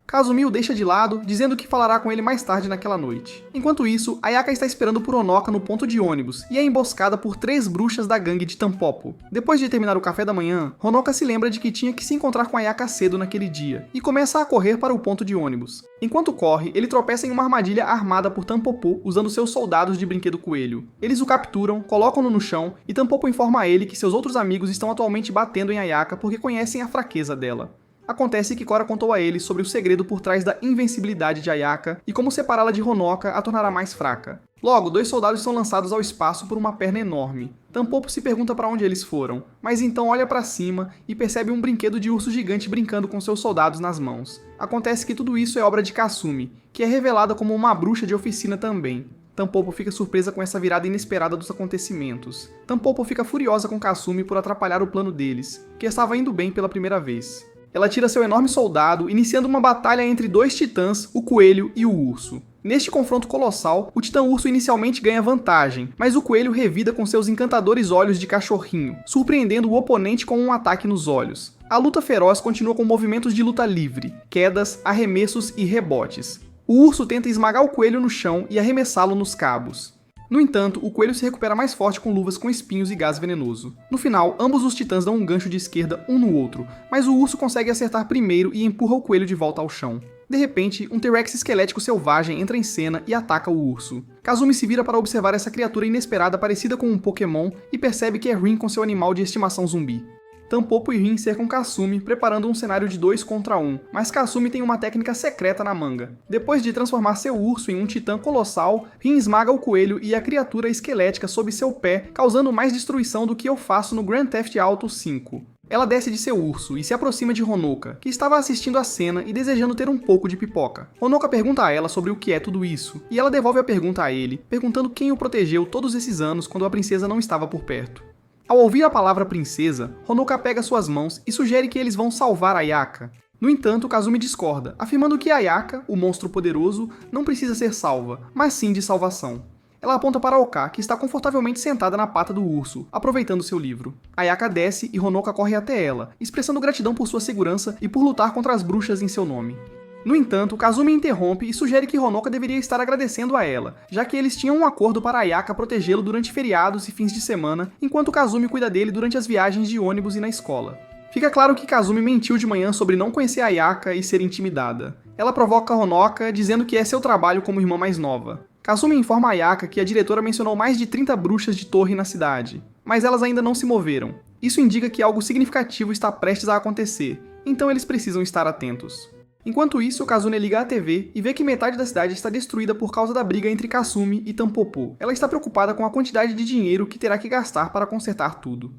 Speaker 1: Kazumi o deixa de lado, dizendo que falará com ele mais tarde naquela noite. Enquanto isso, Ayaka está esperando por Honoka no ponto de ônibus e é emboscada por 3 bruxas da gangue de Tampopo. Depois de terminar o café da manhã, Honoka se lembra de que tinha que se encontrar com Ayaka cedo naquele dia e começa a correr para o ponto de ônibus. Enquanto corre, ele tropeça em uma armadilha armada por Tampopo usando seus soldados de brinquedo coelho. Eles o capturam, colocam-no no chão e Tampopo informa a ele que seus outros amigos estão atualmente batendo em Ayaka porque conhecem a fraqueza dela. Acontece que Cora contou a ele sobre o segredo por trás da invencibilidade de Ayaka e como separá-la de Honoka a tornará mais fraca. Logo, 2 soldados são lançados ao espaço por uma perna enorme. Tampopo se pergunta para onde eles foram, mas então olha para cima e percebe um brinquedo de urso gigante brincando com seus soldados nas mãos. Acontece que tudo isso é obra de Kasumi, que é revelada como uma bruxa de oficina também. Tampopo fica surpresa com essa virada inesperada dos acontecimentos. Tampopo fica furiosa com Kasumi por atrapalhar o plano deles, que estava indo bem pela primeira vez. Ela tira seu enorme soldado, iniciando uma batalha entre 2 titãs, o coelho e o urso. Neste confronto colossal, o titã urso inicialmente ganha vantagem, mas o coelho revida com seus encantadores olhos de cachorrinho, surpreendendo o oponente com um ataque nos olhos. A luta feroz continua com movimentos de luta livre, quedas, arremessos e rebotes. O urso tenta esmagar o coelho no chão e arremessá-lo nos cabos. No entanto, o coelho se recupera mais forte com luvas com espinhos e gás venenoso. No final, ambos os titãs dão um gancho de esquerda um no outro, mas o urso consegue acertar primeiro e empurra o coelho de volta ao chão. De repente, um T-Rex esquelético selvagem entra em cena e ataca o urso. Kazumi se vira para observar essa criatura inesperada parecida com um Pokémon e percebe que é Rin com seu animal de estimação zumbi. Tampopo e Rin cercam Kasumi, preparando um cenário de 2 contra 1, mas Kasumi tem uma técnica secreta na manga. Depois de transformar seu urso em um titã colossal, Rin esmaga o coelho e a criatura esquelética sob seu pé, causando mais destruição do que eu faço no Grand Theft Auto V. Ela desce de seu urso e se aproxima de Honoka, que estava assistindo a cena e desejando ter um pouco de pipoca. Honoka pergunta a ela sobre o que é tudo isso, e ela devolve a pergunta a ele, perguntando quem o protegeu todos esses anos quando a princesa não estava por perto. Ao ouvir a palavra princesa, Honoka pega suas mãos e sugere que eles vão salvar Ayaka. No entanto, Kazumi discorda, afirmando que Ayaka, o monstro poderoso, não precisa ser salva, mas sim de salvação. Ela aponta para Oka, que está confortavelmente sentada na pata do urso, aproveitando seu livro. Ayaka desce e Honoka corre até ela, expressando gratidão por sua segurança e por lutar contra as bruxas em seu nome. No entanto, Kazumi interrompe e sugere que Honoka deveria estar agradecendo a ela, já que eles tinham um acordo para Ayaka protegê-lo durante feriados e fins de semana, enquanto Kazumi cuida dele durante as viagens de ônibus e na escola. Fica claro que Kazumi mentiu de manhã sobre não conhecer Ayaka e ser intimidada. Ela provoca Honoka, dizendo que é seu trabalho como irmã mais nova. Kazumi informa Ayaka que a diretora mencionou mais de 30 bruxas de torre na cidade, mas elas ainda não se moveram. Isso indica que algo significativo está prestes a acontecer, então eles precisam estar atentos. Enquanto isso, Kazune liga à TV e vê que metade da cidade está destruída por causa da briga entre Kasumi e Tampopo. Ela está preocupada com a quantidade de dinheiro que terá que gastar para consertar tudo.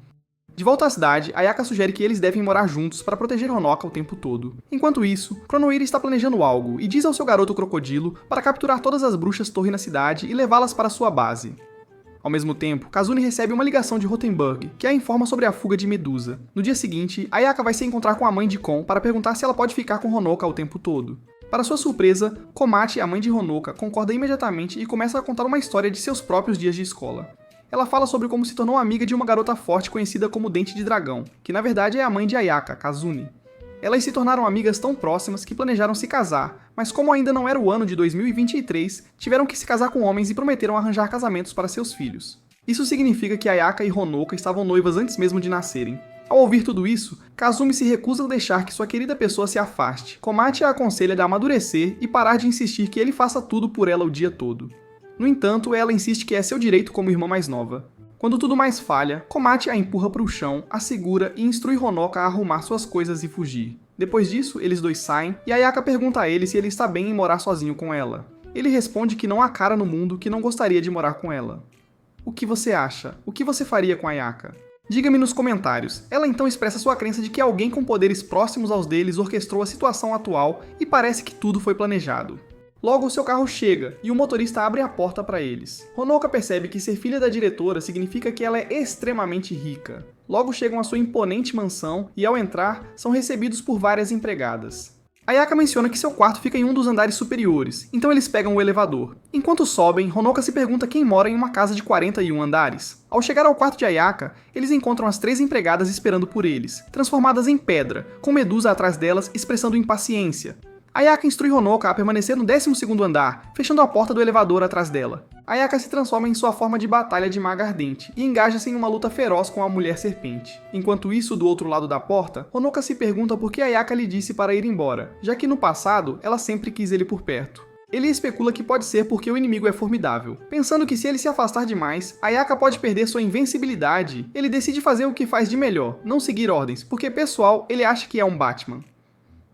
Speaker 1: De volta à cidade, Ayaka sugere que eles devem morar juntos para proteger Honoka o tempo todo. Enquanto isso, Chronohiro está planejando algo e diz ao seu garoto crocodilo para capturar todas as bruxas torre na cidade e levá-las para sua base. Ao mesmo tempo, Kazune recebe uma ligação de Rothenburg, que a informa sobre a fuga de Medusa. No dia seguinte, Ayaka vai se encontrar com a mãe de Kon para perguntar se ela pode ficar com Honoka o tempo todo. Para sua surpresa, Komati, a mãe de Honoka, concorda imediatamente e começa a contar uma história de seus próprios dias de escola. Ela fala sobre como se tornou amiga de uma garota forte conhecida como Dente de Dragão, que na verdade é a mãe de Ayaka, Kazune. Elas se tornaram amigas tão próximas que planejaram se casar, mas como ainda não era o ano de 2023, tiveram que se casar com homens e prometeram arranjar casamentos para seus filhos. Isso significa que Ayaka e Honoka estavam noivas antes mesmo de nascerem. Ao ouvir tudo isso, Kazumi se recusa a deixar que sua querida pessoa se afaste. Komati a aconselha a amadurecer e parar de insistir que ele faça tudo por ela o dia todo. No entanto, ela insiste que é seu direito como irmã mais nova. Quando tudo mais falha, Komati a empurra para o chão, a segura e instrui Honoka a arrumar suas coisas e fugir. Depois disso, eles dois saem e Ayaka pergunta a ele se ele está bem em morar sozinho com ela. Ele responde que não há cara no mundo que não gostaria de morar com ela. O que você acha? O que você faria com Ayaka? Diga-me nos comentários. Ela então expressa sua crença de que alguém com poderes próximos aos deles orquestrou a situação atual e parece que tudo foi planejado. Logo, seu carro chega e o motorista abre a porta para eles. Honoka percebe que ser filha da diretora significa que ela é extremamente rica. Logo chegam à sua imponente mansão e, ao entrar, são recebidos por várias empregadas. Ayaka menciona que seu quarto fica em um dos andares superiores, então eles pegam o elevador. Enquanto sobem, Honoka se pergunta quem mora em uma casa de 41 andares. Ao chegar ao quarto de Ayaka, eles encontram as 3 empregadas esperando por eles, transformadas em pedra, com Medusa atrás delas expressando impaciência. Ayaka instrui Honoka a permanecer no 12º andar, fechando a porta do elevador atrás dela. Ayaka se transforma em sua forma de batalha de maga ardente e engaja-se em uma luta feroz com a mulher serpente. Enquanto isso, do outro lado da porta, Honoka se pergunta por que Ayaka lhe disse para ir embora, já que no passado ela sempre quis ele por perto. Ele especula que pode ser porque o inimigo é formidável. Pensando que se ele se afastar demais, Ayaka pode perder sua invencibilidade, ele decide fazer o que faz de melhor, não seguir ordens, porque pessoal, ele acha que é um Batman.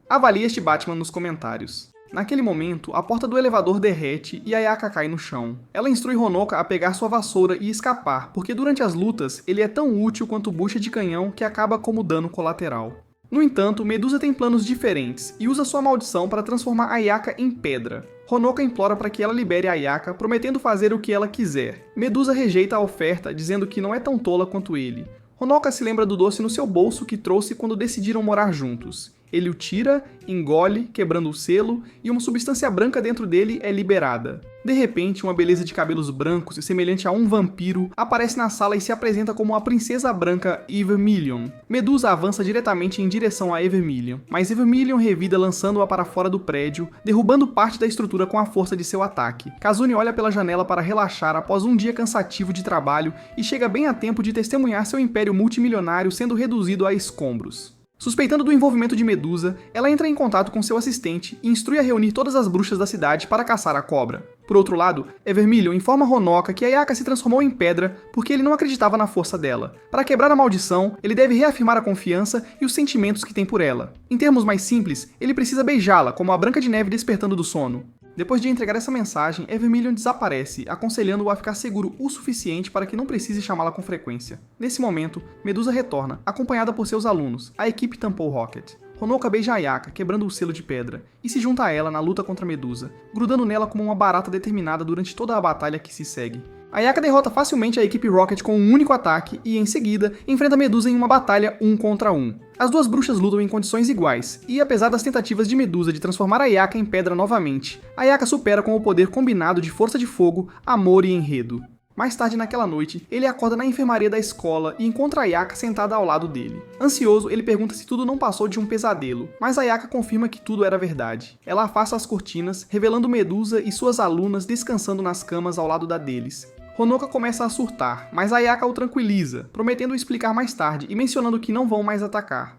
Speaker 1: Avalie este Batman nos comentários. Naquele momento, a porta do elevador derrete e Ayaka cai no chão. Ela instrui Honoka a pegar sua vassoura e escapar, porque durante as lutas, ele é tão útil quanto bucha de canhão que acaba como dano colateral. No entanto, Medusa tem planos diferentes e usa sua maldição para transformar Ayaka em pedra. Honoka implora para que ela libere Ayaka, prometendo fazer o que ela quiser. Medusa rejeita a oferta, dizendo que não é tão tola quanto ele. Honoka se lembra do doce no seu bolso que trouxe quando decidiram morar juntos. Ele o tira, engole, quebrando o selo, e uma substância branca dentro dele é liberada. De repente, uma beleza de cabelos brancos e semelhante a um vampiro aparece na sala e se apresenta como a princesa branca Evermillion. Medusa avança diretamente em direção a Evermillion, mas Evermillion revida lançando-a para fora do prédio, derrubando parte da estrutura com a força de seu ataque. Kazune olha pela janela para relaxar após um dia cansativo de trabalho e chega bem a tempo de testemunhar seu império multimilionário sendo reduzido a escombros. Suspeitando do envolvimento de Medusa, ela entra em contato com seu assistente e instrui a reunir todas as bruxas da cidade para caçar a cobra. Por outro lado, Evermillion informa Honoka que Ayaka se transformou em pedra porque ele não acreditava na força dela. Para quebrar a maldição, ele deve reafirmar a confiança e os sentimentos que tem por ela. Em termos mais simples, ele precisa beijá-la, como a Branca de Neve despertando do sono. Depois de entregar essa mensagem, Evermillion desaparece, aconselhando-o a ficar seguro o suficiente para que não precise chamá-la com frequência. Nesse momento, Medusa retorna, acompanhada por seus alunos, a equipe Tampou Rocket. Honoka beija Ayaka, quebrando o selo de pedra, e se junta a ela na luta contra Medusa, grudando nela como uma barata determinada durante toda a batalha que se segue. Ayaka derrota facilmente a equipe Rocket com um único ataque e, em seguida, enfrenta Medusa em uma batalha 1 contra 1. As duas bruxas lutam em condições iguais, e apesar das tentativas de Medusa de transformar Ayaka em pedra novamente, Ayaka supera com o poder combinado de força de fogo, amor e enredo. Mais tarde naquela noite, ele acorda na enfermaria da escola e encontra Ayaka sentada ao lado dele. Ansioso, ele pergunta se tudo não passou de um pesadelo, mas Ayaka confirma que tudo era verdade. Ela afasta as cortinas, revelando Medusa e suas alunas descansando nas camas ao lado da deles. Honoka começa a surtar, mas Ayaka o tranquiliza, prometendo explicar mais tarde e mencionando que não vão mais atacar.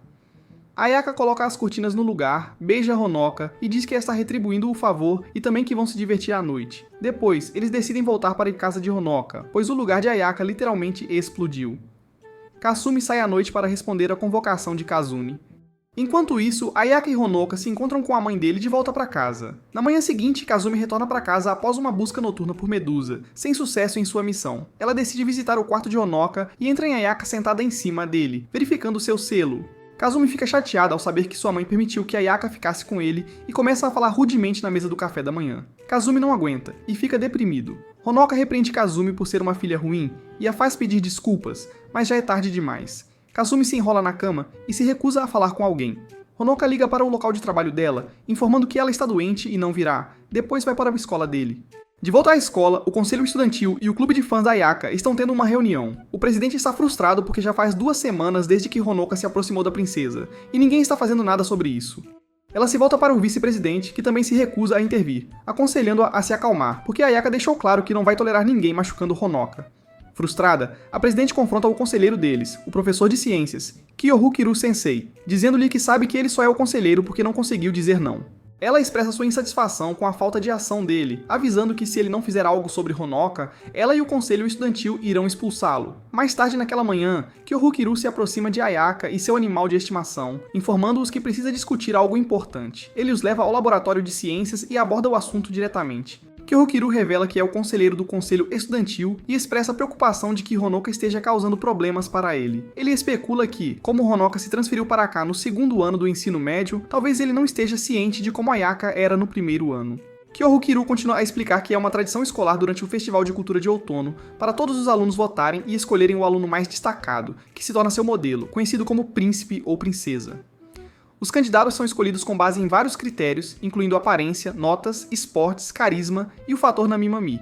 Speaker 1: Ayaka coloca as cortinas no lugar, beija Honoka e diz que está retribuindo o favor e também que vão se divertir à noite. Depois, eles decidem voltar para a casa de Honoka, pois o lugar de Ayaka literalmente explodiu. Kasumi sai à noite para responder à convocação de Kazune. Enquanto isso, Ayaka e Honoka se encontram com a mãe dele de volta para casa. Na manhã seguinte, Kazumi retorna para casa após uma busca noturna por Medusa, sem sucesso em sua missão. Ela decide visitar o quarto de Honoka e entra em Ayaka sentada em cima dele, verificando seu selo. Kazumi fica chateada ao saber que sua mãe permitiu que Ayaka ficasse com ele e começa a falar rudemente na mesa do café da manhã. Kazumi não aguenta e fica deprimido. Honoka repreende Kazumi por ser uma filha ruim e a faz pedir desculpas, mas já é tarde demais. Kazumi se enrola na cama e se recusa a falar com alguém. Honoka liga para o local de trabalho dela, informando que ela está doente e não virá, depois vai para a escola dele. De volta à escola, o conselho estudantil e o clube de fãs da Ayaka estão tendo uma reunião. O presidente está frustrado porque já faz 2 semanas desde que Honoka se aproximou da princesa, e ninguém está fazendo nada sobre isso. Ela se volta para o vice-presidente, que também se recusa a intervir, aconselhando-a a se acalmar, porque Ayaka deixou claro que não vai tolerar ninguém machucando Honoka. Frustrada, a presidente confronta o conselheiro deles, o professor de ciências, Kyohukiro Sensei, dizendo-lhe que sabe que ele só é o conselheiro porque não conseguiu dizer não. Ela expressa sua insatisfação com a falta de ação dele, avisando que se ele não fizer algo sobre Honoka, ela e o conselho estudantil irão expulsá-lo. Mais tarde naquela manhã, Kyohukiro se aproxima de Ayaka e seu animal de estimação, informando-os que precisa discutir algo importante. Ele os leva ao laboratório de ciências e aborda o assunto diretamente. Kyohukiro revela que é o conselheiro do conselho estudantil e expressa preocupação de que Honoka esteja causando problemas para ele. Ele especula que, como Honoka se transferiu para cá no 2º ano do ensino médio, talvez ele não esteja ciente de como Ayaka era no 1º ano. Kyohukiro continua a explicar que é uma tradição escolar durante o Festival de Cultura de Outono para todos os alunos votarem e escolherem o aluno mais destacado, que se torna seu modelo, conhecido como príncipe ou princesa. Os candidatos são escolhidos com base em vários critérios, incluindo aparência, notas, esportes, carisma e o fator Nami-Mami.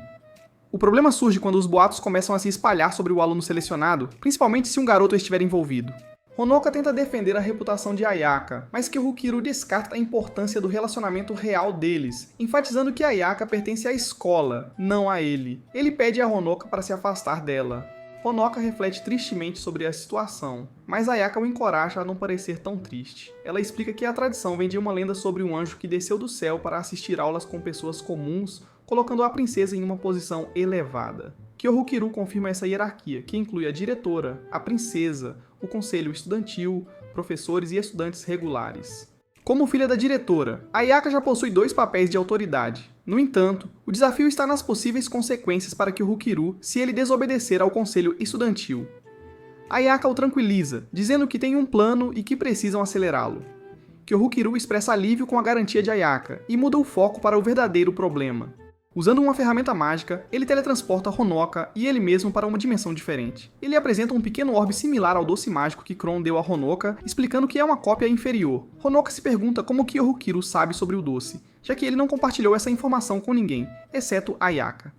Speaker 1: O problema surge quando os boatos começam a se espalhar sobre o aluno selecionado, principalmente se um garoto estiver envolvido. Honoka tenta defender a reputação de Ayaka, mas Kyohukiro descarta a importância do relacionamento real deles, enfatizando que Ayaka pertence à escola, não a ele. Ele pede a Honoka para se afastar dela. Honoka reflete tristemente sobre a situação, mas Ayaka o encoraja a não parecer tão triste. Ela explica que a tradição vem de uma lenda sobre um anjo que desceu do céu para assistir aulas com pessoas comuns, colocando a princesa em uma posição elevada. Kyohukiro confirma essa hierarquia, que inclui a diretora, a princesa, o conselho estudantil, professores e estudantes regulares. Como filha da diretora, Ayaka já possui 2 papéis de autoridade. No entanto, o desafio está nas possíveis consequências para Kyohukiro se ele desobedecer ao conselho estudantil. Ayaka o tranquiliza, dizendo que tem um plano e que precisam acelerá-lo. Kyohukiro expressa alívio com a garantia de Ayaka e muda o foco para o verdadeiro problema. Usando uma ferramenta mágica, ele teletransporta Honoka e ele mesmo para uma dimensão diferente. Ele apresenta um pequeno orbe similar ao doce mágico que Kron deu a Honoka, explicando que é uma cópia inferior. Honoka se pergunta como Kyohukiro sabe sobre o doce, já que ele não compartilhou essa informação com ninguém, exceto Ayaka.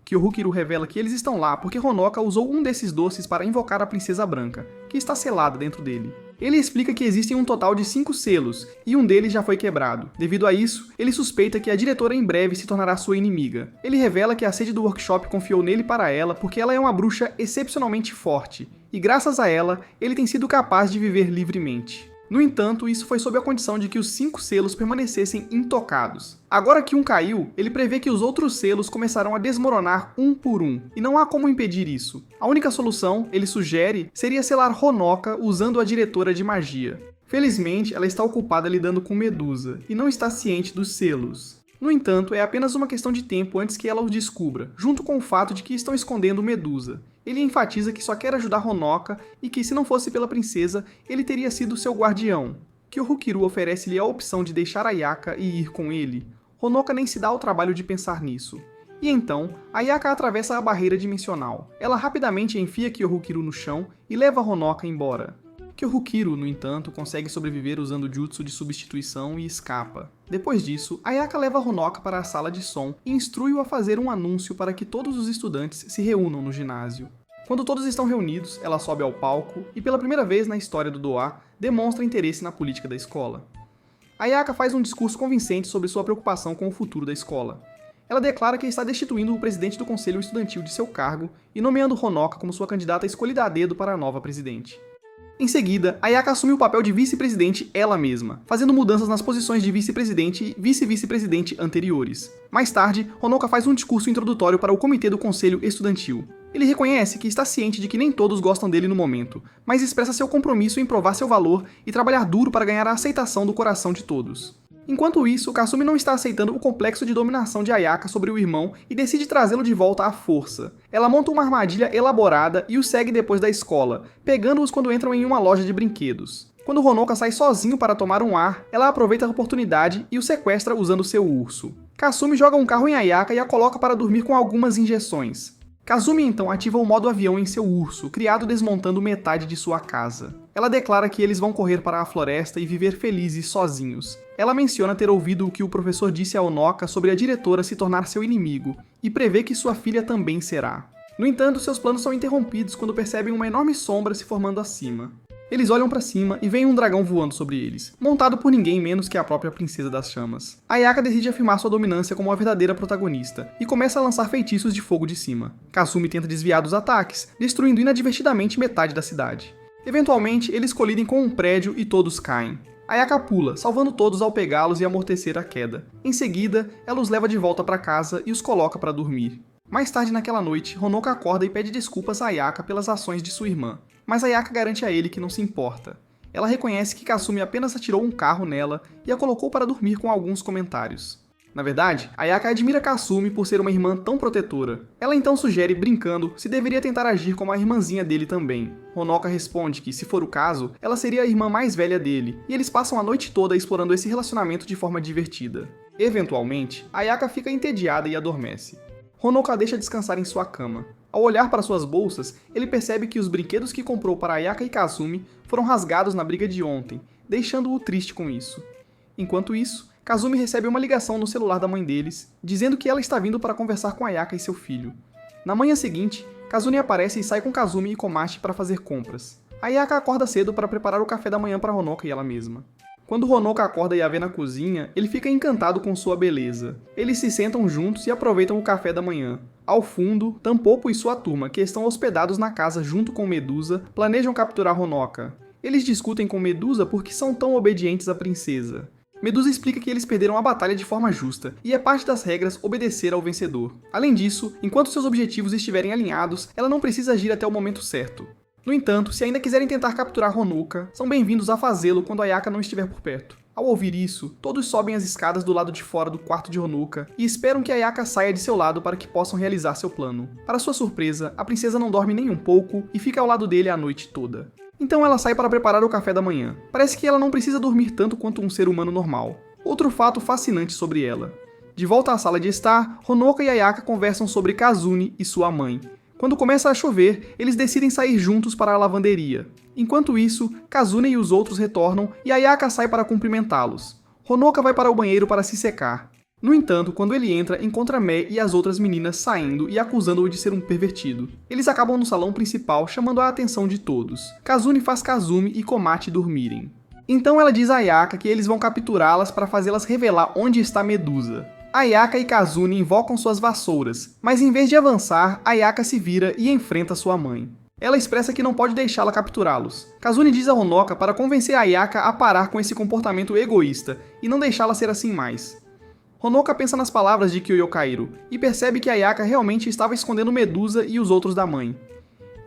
Speaker 1: Kyohukiro revela que eles estão lá porque Honoka usou um desses doces para invocar a Princesa Branca, que está selada dentro dele. Ele explica que existem um total de 5 selos, e um deles já foi quebrado. Devido a isso, ele suspeita que a diretora em breve se tornará sua inimiga. Ele revela que a sede do workshop confiou nele para ela porque ela é uma bruxa excepcionalmente forte, e graças a ela, ele tem sido capaz de viver livremente. No entanto, isso foi sob a condição de que os 5 selos permanecessem intocados. Agora que um caiu, ele prevê que os outros selos começarão a desmoronar um por um, e não há como impedir isso. A única solução, ele sugere, seria selar Honoka usando a diretora de magia. Felizmente, ela está ocupada lidando com Medusa, e não está ciente dos selos. No entanto, é apenas uma questão de tempo antes que ela o descubra, junto com o fato de que estão escondendo Medusa. Ele enfatiza que só quer ajudar Honoka e que, se não fosse pela princesa, ele teria sido seu guardião. Kyohukiro oferece-lhe a opção de deixar Ayaka e ir com ele. Honoka nem se dá ao trabalho de pensar nisso. E então, Ayaka atravessa a barreira dimensional. Ela rapidamente enfia Kyohukiro no chão e leva Honoka embora. Kyohukiro, no entanto, consegue sobreviver usando o jutsu de substituição e escapa. Depois disso, Ayaka leva Honoka para a sala de som e instrui-o a fazer um anúncio para que todos os estudantes se reúnam no ginásio. Quando todos estão reunidos, ela sobe ao palco e, pela primeira vez na história do Doá, demonstra interesse na política da escola. Ayaka faz um discurso convincente sobre sua preocupação com o futuro da escola. Ela declara que está destituindo o presidente do conselho estudantil de seu cargo e nomeando Honoka como sua candidata escolhida a dedo para a nova presidente. Em seguida, Ayaka assume o papel de vice-presidente ela mesma, fazendo mudanças nas posições de vice-presidente e vice-vice-presidente anteriores. Mais tarde, Honoka faz um discurso introdutório para o comitê do conselho estudantil. Ele reconhece que está ciente de que nem todos gostam dele no momento, mas expressa seu compromisso em provar seu valor e trabalhar duro para ganhar a aceitação do coração de todos. Enquanto isso, Kasumi não está aceitando o complexo de dominação de Ayaka sobre o irmão e decide trazê-lo de volta à força. Ela monta uma armadilha elaborada e o segue depois da escola, pegando-os quando entram em uma loja de brinquedos. Quando Honoka sai sozinho para tomar um ar, ela aproveita a oportunidade e o sequestra usando seu urso. Kasumi joga um carro em Ayaka e a coloca para dormir com algumas injeções. Kazumi então ativa o modo avião em seu urso, criado desmontando metade de sua casa. Ela declara que eles vão correr para a floresta e viver felizes sozinhos. Ela menciona ter ouvido o que o professor disse a Honoka sobre a diretora se tornar seu inimigo, e prevê que sua filha também será. No entanto, seus planos são interrompidos quando percebem uma enorme sombra se formando acima. Eles olham para cima e veem um dragão voando sobre eles, montado por ninguém menos que a própria Princesa das Chamas. Ayaka decide afirmar sua dominância como a verdadeira protagonista, e começa a lançar feitiços de fogo de cima. Kasumi tenta desviar dos ataques, destruindo inadvertidamente metade da cidade. Eventualmente, eles colidem com um prédio e todos caem. Ayaka pula, salvando todos ao pegá-los e amortecer a queda. Em seguida, ela os leva de volta para casa e os coloca para dormir. Mais tarde naquela noite, Honoka acorda e pede desculpas a Ayaka pelas ações de sua irmã, mas Ayaka garante a ele que não se importa. Ela reconhece que Kasumi apenas atirou um carro nela e a colocou para dormir com alguns comentários. Na verdade, Ayaka admira Kasumi por ser uma irmã tão protetora. Ela então sugere, brincando, se deveria tentar agir como a irmãzinha dele também. Honoka responde que, se for o caso, ela seria a irmã mais velha dele, e eles passam a noite toda explorando esse relacionamento de forma divertida. Eventualmente, Ayaka fica entediada e adormece. Honoka a deixa descansar em sua cama. Ao olhar para suas bolsas, ele percebe que os brinquedos que comprou para Ayaka e Kasumi foram rasgados na briga de ontem, deixando-o triste com isso. Enquanto isso, Kasumi recebe uma ligação no celular da mãe deles, dizendo que ela está vindo para conversar com Ayaka e seu filho. Na manhã seguinte, Kazumi aparece e sai com Kasumi e Komachi para fazer compras. Ayaka acorda cedo para preparar o café da manhã para Honoka e ela mesma. Quando Honoka acorda e a vê na cozinha, ele fica encantado com sua beleza. Eles se sentam juntos e aproveitam o café da manhã. Ao fundo, Tampopo e sua turma, que estão hospedados na casa junto com Medusa, planejam capturar Honoka. Eles discutem com Medusa porque são tão obedientes à princesa. Medusa explica que eles perderam a batalha de forma justa, e é parte das regras obedecer ao vencedor. Além disso, enquanto seus objetivos estiverem alinhados, ela não precisa agir até o momento certo. No entanto, se ainda quiserem tentar capturar Honoka, são bem-vindos a fazê-lo quando Ayaka não estiver por perto. Ao ouvir isso, todos sobem as escadas do lado de fora do quarto de Honoka e esperam que Ayaka saia de seu lado para que possam realizar seu plano. Para sua surpresa, a princesa não dorme nem um pouco e fica ao lado dele a noite toda. Então ela sai para preparar o café da manhã. Parece que ela não precisa dormir tanto quanto um ser humano normal. Outro fato fascinante sobre ela. De volta à sala de estar, Honoka e Ayaka conversam sobre Kazune e sua mãe. Quando começa a chover, eles decidem sair juntos para a lavanderia. Enquanto isso, Kazune e os outros retornam e Ayaka sai para cumprimentá-los. Honoka vai para o banheiro para se secar. No entanto, quando ele entra, encontra Mei e as outras meninas saindo e acusando-o de ser um pervertido. Eles acabam no salão principal, chamando a atenção de todos. Kazune faz Kazumi e Komachi dormirem. Então ela diz a Ayaka que eles vão capturá-las para fazê-las revelar onde está Medusa. Ayaka e Kazune invocam suas vassouras, mas em vez de avançar, Ayaka se vira e enfrenta sua mãe. Ela expressa que não pode deixá-la capturá-los. Kazune diz a Honoka para convencer Ayaka a parar com esse comportamento egoísta e não deixá-la ser assim mais. Honoka pensa nas palavras de Kyoyokairo e percebe que Ayaka realmente estava escondendo Medusa e os outros da mãe.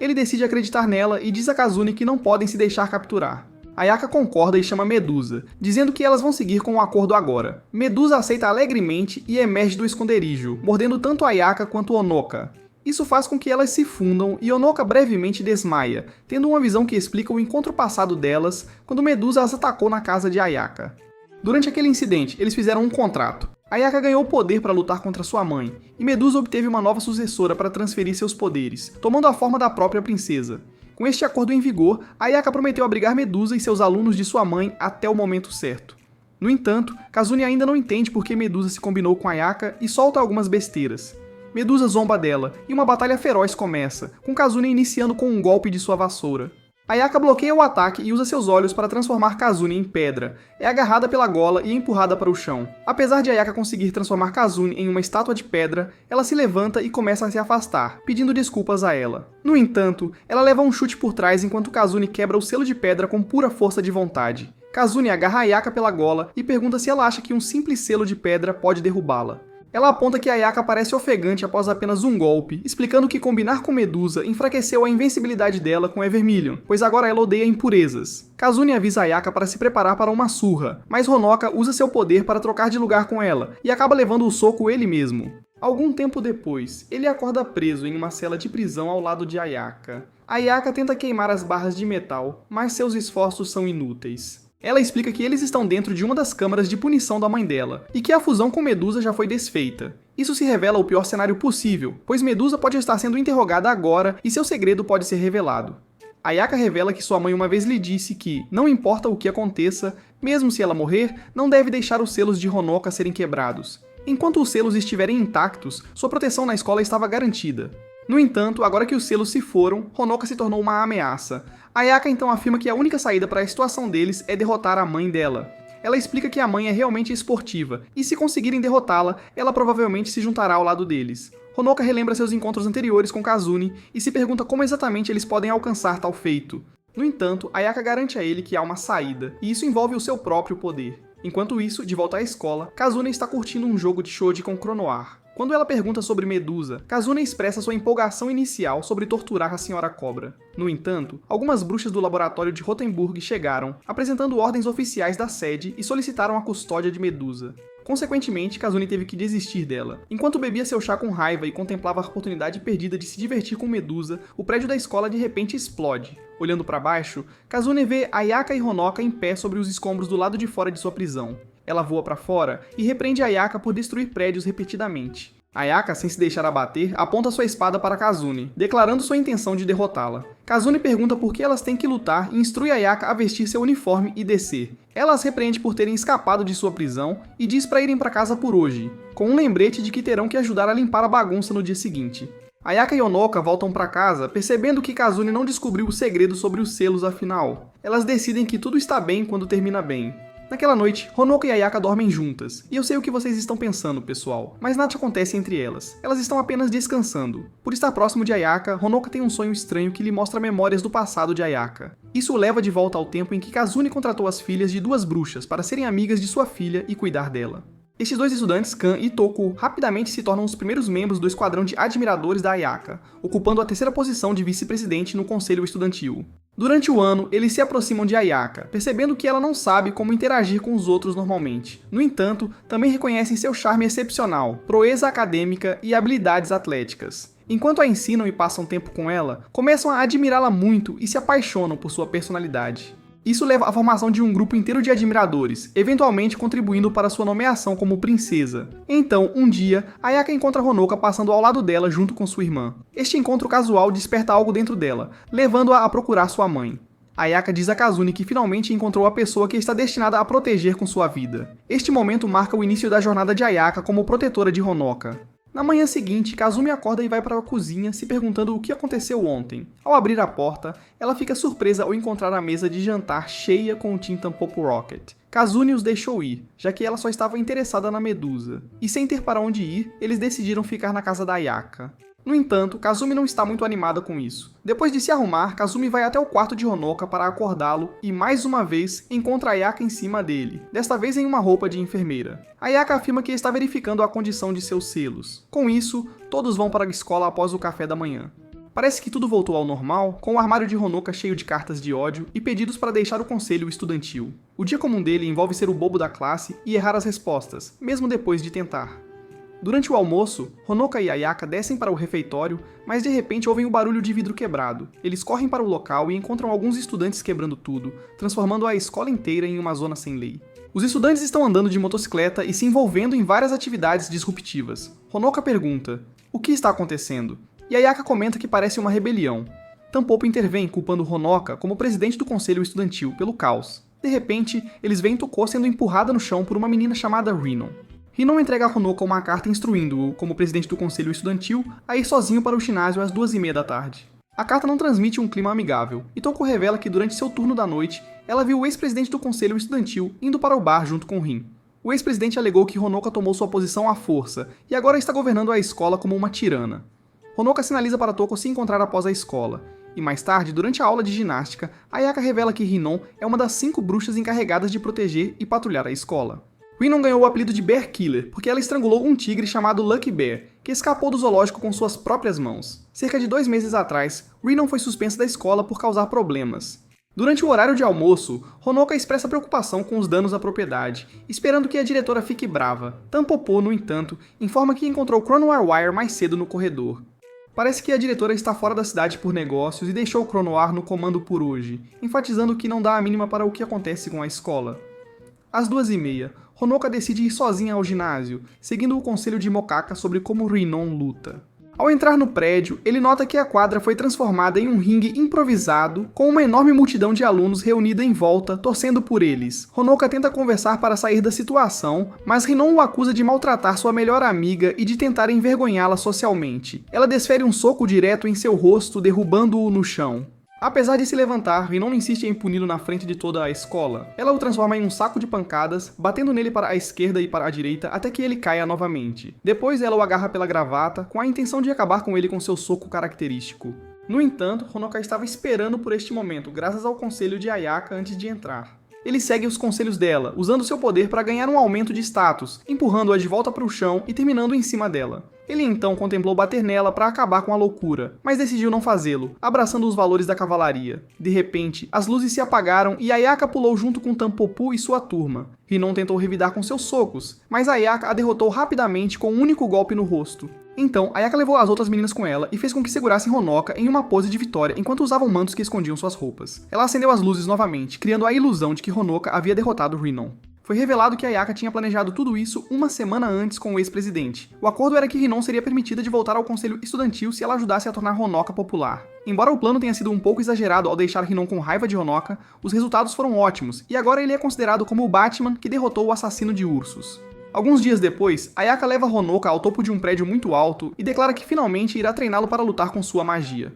Speaker 1: Ele decide acreditar nela e diz a Kazune que não podem se deixar capturar. Ayaka concorda e chama Medusa, dizendo que elas vão seguir com o acordo agora. Medusa aceita alegremente e emerge do esconderijo, mordendo tanto Ayaka quanto Honoka. Isso faz com que elas se fundam e Honoka brevemente desmaia, tendo uma visão que explica o encontro passado delas quando Medusa as atacou na casa de Ayaka. Durante aquele incidente, eles fizeram um contrato. Ayaka ganhou poder para lutar contra sua mãe, e Medusa obteve uma nova sucessora para transferir seus poderes, tomando a forma da própria princesa. Com este acordo em vigor, Ayaka prometeu abrigar Medusa e seus alunos de sua mãe até o momento certo. No entanto, Kazune ainda não entende por que Medusa se combinou com Ayaka e solta algumas besteiras. Medusa zomba dela, e uma batalha feroz começa, com Kazune iniciando com um golpe de sua vassoura. Ayaka bloqueia o ataque e usa seus olhos para transformar Kazune em pedra. É agarrada pela gola e empurrada para o chão. Apesar de Ayaka conseguir transformar Kazune em uma estátua de pedra, ela se levanta e começa a se afastar, pedindo desculpas a ela. No entanto, ela leva um chute por trás enquanto Kazune quebra o selo de pedra com pura força de vontade. Kazune agarra Ayaka pela gola e pergunta se ela acha que um simples selo de pedra pode derrubá-la. Ela aponta que Ayaka parece ofegante após apenas um golpe, explicando que combinar com Medusa enfraqueceu a invencibilidade dela com Evermillion, pois agora ela odeia impurezas. Kazune avisa Ayaka para se preparar para uma surra, mas Honoka usa seu poder para trocar de lugar com ela, e acaba levando o soco ele mesmo. Algum tempo depois, ele acorda preso em uma cela de prisão ao lado de Ayaka. Ayaka tenta queimar as barras de metal, mas seus esforços são inúteis. Ela explica que eles estão dentro de uma das câmaras de punição da mãe dela, e que a fusão com Medusa já foi desfeita. Isso se revela o pior cenário possível, pois Medusa pode estar sendo interrogada agora e seu segredo pode ser revelado. Ayaka revela que sua mãe uma vez lhe disse que, não importa o que aconteça, mesmo se ela morrer, não deve deixar os selos de Honoka serem quebrados. Enquanto os selos estiverem intactos, sua proteção na escola estava garantida. No entanto, agora que os selos se foram, Honoka se tornou uma ameaça. Ayaka então afirma que a única saída para a situação deles é derrotar a mãe dela. Ela explica que a mãe é realmente esportiva, e se conseguirem derrotá-la, ela provavelmente se juntará ao lado deles. Honoka relembra seus encontros anteriores com Kazune e se pergunta como exatamente eles podem alcançar tal feito. No entanto, Ayaka garante a ele que há uma saída, e isso envolve o seu próprio poder. Enquanto isso, de volta à escola, Kazune está curtindo um jogo de shoji com Cronoar. Quando ela pergunta sobre Medusa, Kazune expressa sua empolgação inicial sobre torturar a Senhora Cobra. No entanto, algumas bruxas do laboratório de Rotenburg chegaram, apresentando ordens oficiais da sede e solicitaram a custódia de Medusa. Consequentemente, Kazune teve que desistir dela. Enquanto bebia seu chá com raiva e contemplava a oportunidade perdida de se divertir com Medusa, o prédio da escola de repente explode. Olhando para baixo, Kazune vê Ayaka e Honoka em pé sobre os escombros do lado de fora de sua prisão. Ela voa para fora e repreende Ayaka por destruir prédios repetidamente. Ayaka, sem se deixar abater, aponta sua espada para Kazune, declarando sua intenção de derrotá-la. Kazune pergunta por que elas têm que lutar e instrui Ayaka a vestir seu uniforme e descer. Ela as repreende por terem escapado de sua prisão e diz para irem para casa por hoje, com um lembrete de que terão que ajudar a limpar a bagunça no dia seguinte. Ayaka e Honoka voltam para casa, percebendo que Kazune não descobriu o segredo sobre os selos afinal. Elas decidem que tudo está bem quando termina bem. Naquela noite, Honoka e Ayaka dormem juntas, e eu sei o que vocês estão pensando, pessoal, mas nada acontece entre elas. Elas estão apenas descansando. Por estar próximo de Ayaka, Honoka tem um sonho estranho que lhe mostra memórias do passado de Ayaka. Isso o leva de volta ao tempo em que Kazune contratou as filhas de duas bruxas para serem amigas de sua filha e cuidar dela. Estes dois estudantes, Kan e Toku, rapidamente se tornam os primeiros membros do esquadrão de admiradores da Ayaka, ocupando a terceira posição de vice-presidente no conselho estudantil. Durante o ano, eles se aproximam de Ayaka, percebendo que ela não sabe como interagir com os outros normalmente. No entanto, também reconhecem seu charme excepcional, proeza acadêmica e habilidades atléticas. Enquanto a ensinam e passam tempo com ela, começam a admirá-la muito e se apaixonam por sua personalidade. Isso leva à formação de um grupo inteiro de admiradores, eventualmente contribuindo para sua nomeação como princesa. Então, um dia, Ayaka encontra Honoka passando ao lado dela junto com sua irmã. Este encontro casual desperta algo dentro dela, levando-a a procurar sua mãe. Ayaka diz a Kazune que finalmente encontrou a pessoa que está destinada a proteger com sua vida. Este momento marca o início da jornada de Ayaka como protetora de Honoka. Na manhã seguinte, Kazumi acorda e vai para a cozinha se perguntando o que aconteceu ontem. Ao abrir a porta, ela fica surpresa ao encontrar a mesa de jantar cheia com o Tintampopo Rocket. Kazune os deixou ir, já que ela só estava interessada na Medusa. E sem ter para onde ir, eles decidiram ficar na casa da Ayaka. No entanto, Kazumi não está muito animada com isso. Depois de se arrumar, Kazumi vai até o quarto de Honoka para acordá-lo e, mais uma vez, encontra Ayaka em cima dele, desta vez em uma roupa de enfermeira. Ayaka afirma que está verificando a condição de seus selos. Com isso, todos vão para a escola após o café da manhã. Parece que tudo voltou ao normal, com o armário de Honoka cheio de cartas de ódio e pedidos para deixar o conselho estudantil. O dia comum dele envolve ser o bobo da classe e errar as respostas, mesmo depois de tentar. Durante o almoço, Honoka e Ayaka descem para o refeitório, mas de repente ouvem o barulho de vidro quebrado. Eles correm para o local e encontram alguns estudantes quebrando tudo, transformando a escola inteira em uma zona sem lei. Os estudantes estão andando de motocicleta e se envolvendo em várias atividades disruptivas. Honoka pergunta: o que está acontecendo? E Ayaka comenta que parece uma rebelião. Tampopo intervém, culpando Honoka como presidente do conselho estudantil pelo caos. De repente, eles veem Toko sendo empurrada no chão por uma menina chamada Rinon. Rinon entrega a Honoka uma carta instruindo-o, como presidente do conselho estudantil, a ir sozinho para o ginásio às 2h30 da tarde. A carta não transmite um clima amigável, e Toko revela que durante seu turno da noite, ela viu o ex-presidente do conselho estudantil indo para o bar junto com Rin. O ex-presidente alegou que Honoka tomou sua posição à força, e agora está governando a escola como uma tirana. Honoka sinaliza para Toko se encontrar após a escola, e mais tarde, durante a aula de ginástica, Ayaka revela que Rinon é uma das 5 bruxas encarregadas de proteger e patrulhar a escola. Rinon ganhou o apelido de Bear Killer porque ela estrangulou um tigre chamado Lucky Bear, que escapou do zoológico com suas próprias mãos. Cerca de 2 meses atrás, Rinon foi suspensa da escola por causar problemas. Durante o horário de almoço, Honoka expressa preocupação com os danos à propriedade, esperando que a diretora fique brava. Tampopo, no entanto, informa que encontrou Chronoir Wire mais cedo no corredor. Parece que a diretora está fora da cidade por negócios e deixou Chronoir no comando por hoje, enfatizando que não dá a mínima para o que acontece com a escola. Às 2h30, Honoka decide ir sozinha ao ginásio, seguindo o conselho de Mokaka sobre como Rinon luta. Ao entrar no prédio, ele nota que a quadra foi transformada em um ringue improvisado, com uma enorme multidão de alunos reunida em volta, torcendo por eles. Honoka tenta conversar para sair da situação, mas Rinon o acusa de maltratar sua melhor amiga e de tentar envergonhá-la socialmente. Ela desfere um soco direto em seu rosto, derrubando-o no chão. Apesar de se levantar, Rinon insiste em puni-lo na frente de toda a escola. Ela o transforma em um saco de pancadas, batendo nele para a esquerda e para a direita até que ele caia novamente. Depois ela o agarra pela gravata, com a intenção de acabar com ele com seu soco característico. No entanto, Honoka estava esperando por este momento, graças ao conselho de Ayaka antes de entrar. Ele segue os conselhos dela, usando seu poder para ganhar um aumento de status, empurrando-a de volta para o chão e terminando em cima dela. Ele então contemplou bater nela para acabar com a loucura, mas decidiu não fazê-lo, abraçando os valores da cavalaria. De repente, as luzes se apagaram e Ayaka pulou junto com Tampopo e sua turma. Rinon tentou revidar com seus socos, mas Ayaka a derrotou rapidamente com um único golpe no rosto. Então, Ayaka levou as outras meninas com ela e fez com que segurassem Honoka em uma pose de vitória enquanto usavam mantos que escondiam suas roupas. Ela acendeu as luzes novamente, criando a ilusão de que Honoka havia derrotado Rinon. Foi revelado que Ayaka tinha planejado tudo isso uma semana antes com o ex-presidente. O acordo era que Rinon seria permitida de voltar ao conselho estudantil se ela ajudasse a tornar Honoka popular. Embora o plano tenha sido um pouco exagerado ao deixar Rinon com raiva de Honoka, os resultados foram ótimos, e agora ele é considerado como o Batman que derrotou o assassino de ursos. Alguns dias depois, Ayaka leva Honoka ao topo de um prédio muito alto e declara que finalmente irá treiná-lo para lutar com sua magia.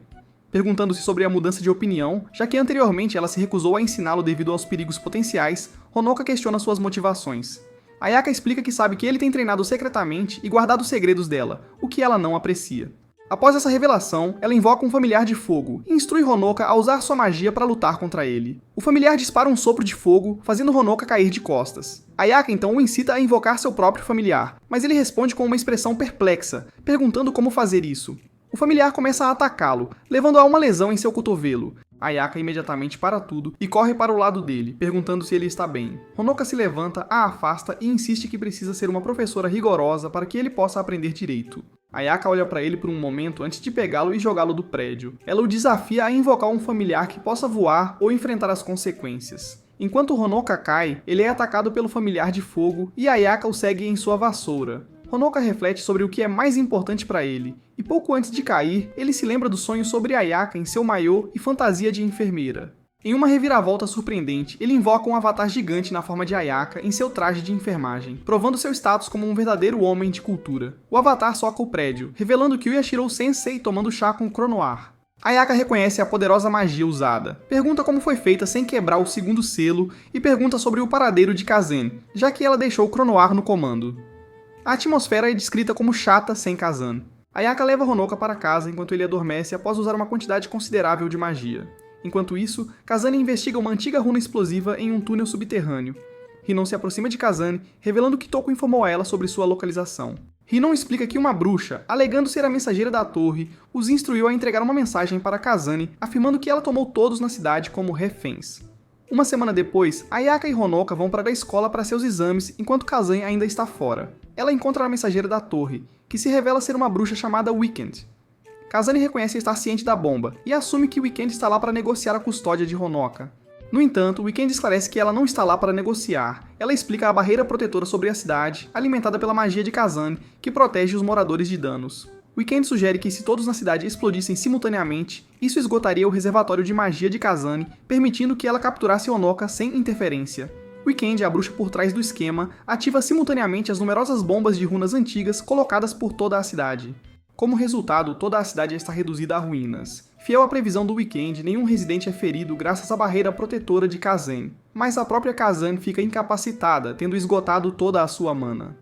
Speaker 1: Perguntando-se sobre a mudança de opinião, já que anteriormente ela se recusou a ensiná-lo devido aos perigos potenciais, Honoka questiona suas motivações. Ayaka explica que sabe que ele tem treinado secretamente e guardado os segredos dela, o que ela não aprecia. Após essa revelação, ela invoca um familiar de fogo e instrui Honoka a usar sua magia para lutar contra ele. O familiar dispara um sopro de fogo, fazendo Honoka cair de costas. Ayaka então o incita a invocar seu próprio familiar, mas ele responde com uma expressão perplexa, perguntando como fazer isso. O familiar começa a atacá-lo, levando a uma lesão em seu cotovelo. Ayaka imediatamente para tudo e corre para o lado dele, perguntando se ele está bem. Honoka se levanta, a afasta e insiste que precisa ser uma professora rigorosa para que ele possa aprender direito. Ayaka olha para ele por um momento antes de pegá-lo e jogá-lo do prédio. Ela o desafia a invocar um familiar que possa voar ou enfrentar as consequências. Enquanto Honoka cai, ele é atacado pelo familiar de fogo e Ayaka o segue em sua vassoura. Honoka reflete sobre o que é mais importante para ele, e pouco antes de cair, ele se lembra do sonho sobre Ayaka em seu maiô e fantasia de enfermeira. Em uma reviravolta surpreendente, ele invoca um avatar gigante na forma de Ayaka em seu traje de enfermagem, provando seu status como um verdadeiro homem de cultura. O avatar soca o prédio, revelando que o Yashiro Sensei tomando chá com Chronoir. Ayaka reconhece a poderosa magia usada, pergunta como foi feita sem quebrar o segundo selo e pergunta sobre o paradeiro de Kazan, já que ela deixou Chronoir no comando. A atmosfera é descrita como chata sem Kazan. Ayaka leva Honoka para casa enquanto ele adormece após usar uma quantidade considerável de magia. Enquanto isso, Kazane investiga uma antiga runa explosiva em um túnel subterrâneo. Rinon se aproxima de Kazane, revelando que Toko informou a ela sobre sua localização. Rinon explica que uma bruxa, alegando ser a mensageira da torre, os instruiu a entregar uma mensagem para Kazane, afirmando que ela tomou todos na cidade como reféns. Uma semana depois, Ayaka e Honoka vão para a escola para seus exames enquanto Kazane ainda está fora. Ela encontra a mensageira da torre, que se revela ser uma bruxa chamada Weekend. Kazane reconhece estar ciente da bomba e assume que Weekend está lá para negociar a custódia de Honoka. No entanto, Weekend esclarece que ela não está lá para negociar. Ela explica a barreira protetora sobre a cidade, alimentada pela magia de Kazan, que protege os moradores de danos. Weekend sugere que se todos na cidade explodissem simultaneamente, isso esgotaria o reservatório de magia de Kazan, permitindo que ela capturasse Honoka sem interferência. Weekend, a bruxa por trás do esquema, ativa simultaneamente as numerosas bombas de runas antigas colocadas por toda a cidade. Como resultado, toda a cidade está reduzida a ruínas. Fiel à previsão do Weekend, nenhum residente é ferido graças à barreira protetora de Kazan, mas a própria Kazan fica incapacitada, tendo esgotado toda a sua mana.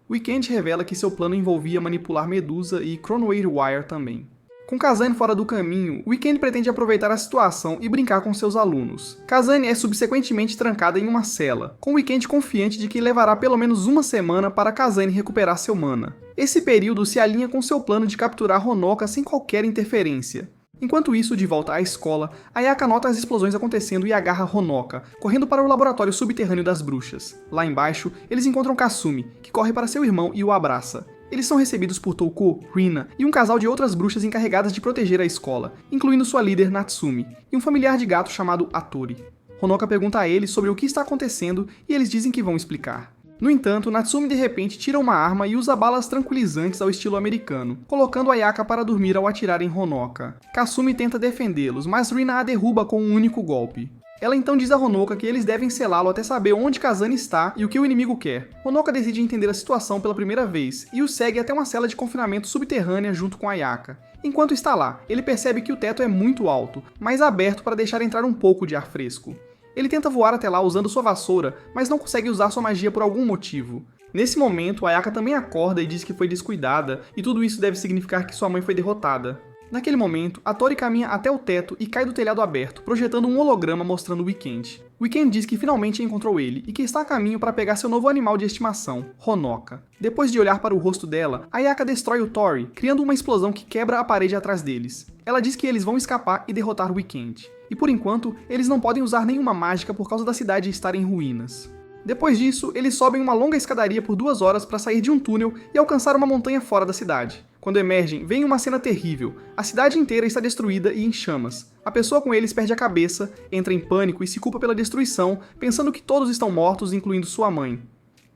Speaker 1: Weekend revela que seu plano envolvia manipular Medusa e Chronowave Wire também. Com Kazan fora do caminho, Weekend pretende aproveitar a situação e brincar com seus alunos. Kazan é subsequentemente trancada em uma cela, com Weekend confiante de que levará pelo menos uma semana para Kazan recuperar seu mana. Esse período se alinha com seu plano de capturar Honoka sem qualquer interferência. Enquanto isso, de volta à escola, Ayaka nota as explosões acontecendo e agarra Honoka, correndo para o laboratório subterrâneo das bruxas. Lá embaixo, eles encontram Kasumi, que corre para seu irmão e o abraça. Eles são recebidos por Touko, Rina e um casal de outras bruxas encarregadas de proteger a escola, incluindo sua líder Natsumi, e um familiar de gato chamado Atori. Honoka pergunta a eles sobre o que está acontecendo e eles dizem que vão explicar. No entanto, Natsumi de repente tira uma arma e usa balas tranquilizantes ao estilo americano, colocando Ayaka para dormir ao atirar em Honoka. Kasumi tenta defendê-los, mas Rina a derruba com um único golpe. Ela então diz a Honoka que eles devem selá-lo até saber onde Kazan está e o que o inimigo quer. Honoka decide entender a situação pela primeira vez e o segue até uma cela de confinamento subterrânea junto com Ayaka. Enquanto está lá, ele percebe que o teto é muito alto, mas aberto para deixar entrar um pouco de ar fresco. Ele tenta voar até lá usando sua vassoura, mas não consegue usar sua magia por algum motivo. Nesse momento, Ayaka também acorda e diz que foi descuidada, e tudo isso deve significar que sua mãe foi derrotada. Naquele momento, a Tori caminha até o teto e cai do telhado aberto, projetando um holograma mostrando Weekend. Weekend diz que finalmente encontrou ele e que está a caminho para pegar seu novo animal de estimação, Honoka. Depois de olhar para o rosto dela, Ayaka destrói o Tori, criando uma explosão que quebra a parede atrás deles. Ela diz que eles vão escapar e derrotar Weekend. E por enquanto, eles não podem usar nenhuma mágica por causa da cidade estar em ruínas. Depois disso, eles sobem uma longa escadaria por 2 horas para sair de um túnel e alcançar uma montanha fora da cidade. Quando emergem, vem uma cena terrível. A cidade inteira está destruída e em chamas. A pessoa com eles perde a cabeça, entra em pânico e se culpa pela destruição, pensando que todos estão mortos, incluindo sua mãe.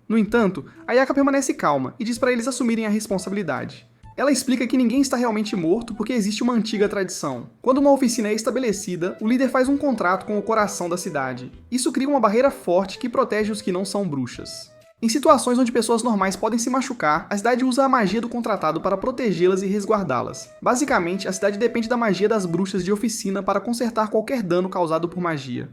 Speaker 1: No entanto, Ayaka permanece calma e diz para eles assumirem a responsabilidade. Ela explica que ninguém está realmente morto porque existe uma antiga tradição. Quando uma oficina é estabelecida, o líder faz um contrato com o coração da cidade. Isso cria uma barreira forte que protege os que não são bruxas. Em situações onde pessoas normais podem se machucar, a cidade usa a magia do contratado para protegê-las e resguardá-las. Basicamente, a cidade depende da magia das bruxas de oficina para consertar qualquer dano causado por magia.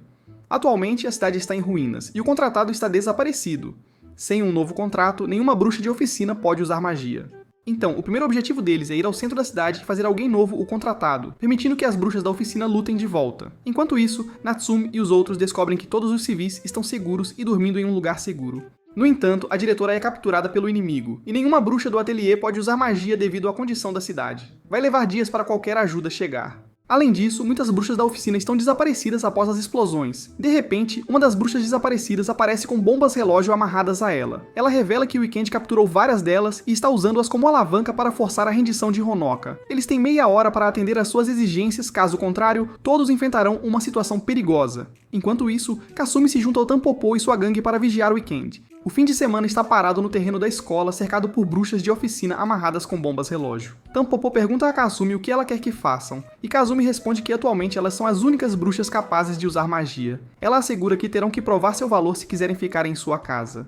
Speaker 1: Atualmente, a cidade está em ruínas, e o contratado está desaparecido. Sem um novo contrato, nenhuma bruxa de oficina pode usar magia. Então, o primeiro objetivo deles é ir ao centro da cidade e fazer alguém novo o contratado, permitindo que as bruxas da oficina lutem de volta. Enquanto isso, Natsumi e os outros descobrem que todos os civis estão seguros e dormindo em um lugar seguro. No entanto, a diretora é capturada pelo inimigo, e nenhuma bruxa do ateliê pode usar magia devido à condição da cidade. Vai levar dias para qualquer ajuda chegar. Além disso, muitas bruxas da oficina estão desaparecidas após as explosões. De repente, uma das bruxas desaparecidas aparece com bombas relógio amarradas a ela. Ela revela que Weekend capturou várias delas e está usando-as como alavanca para forçar a rendição de Honoka. Eles têm meia hora para atender às suas exigências, caso contrário, todos enfrentarão uma situação perigosa. Enquanto isso, Kasumi se junta ao Tampopô e sua gangue para vigiar Weekend. O fim de semana está parado no terreno da escola, cercado por bruxas de oficina amarradas com bombas relógio. Tampopô pergunta a Kasumi o que ela quer que façam, e Kasumi responde que atualmente elas são as únicas bruxas capazes de usar magia. Ela assegura que terão que provar seu valor se quiserem ficar em sua casa.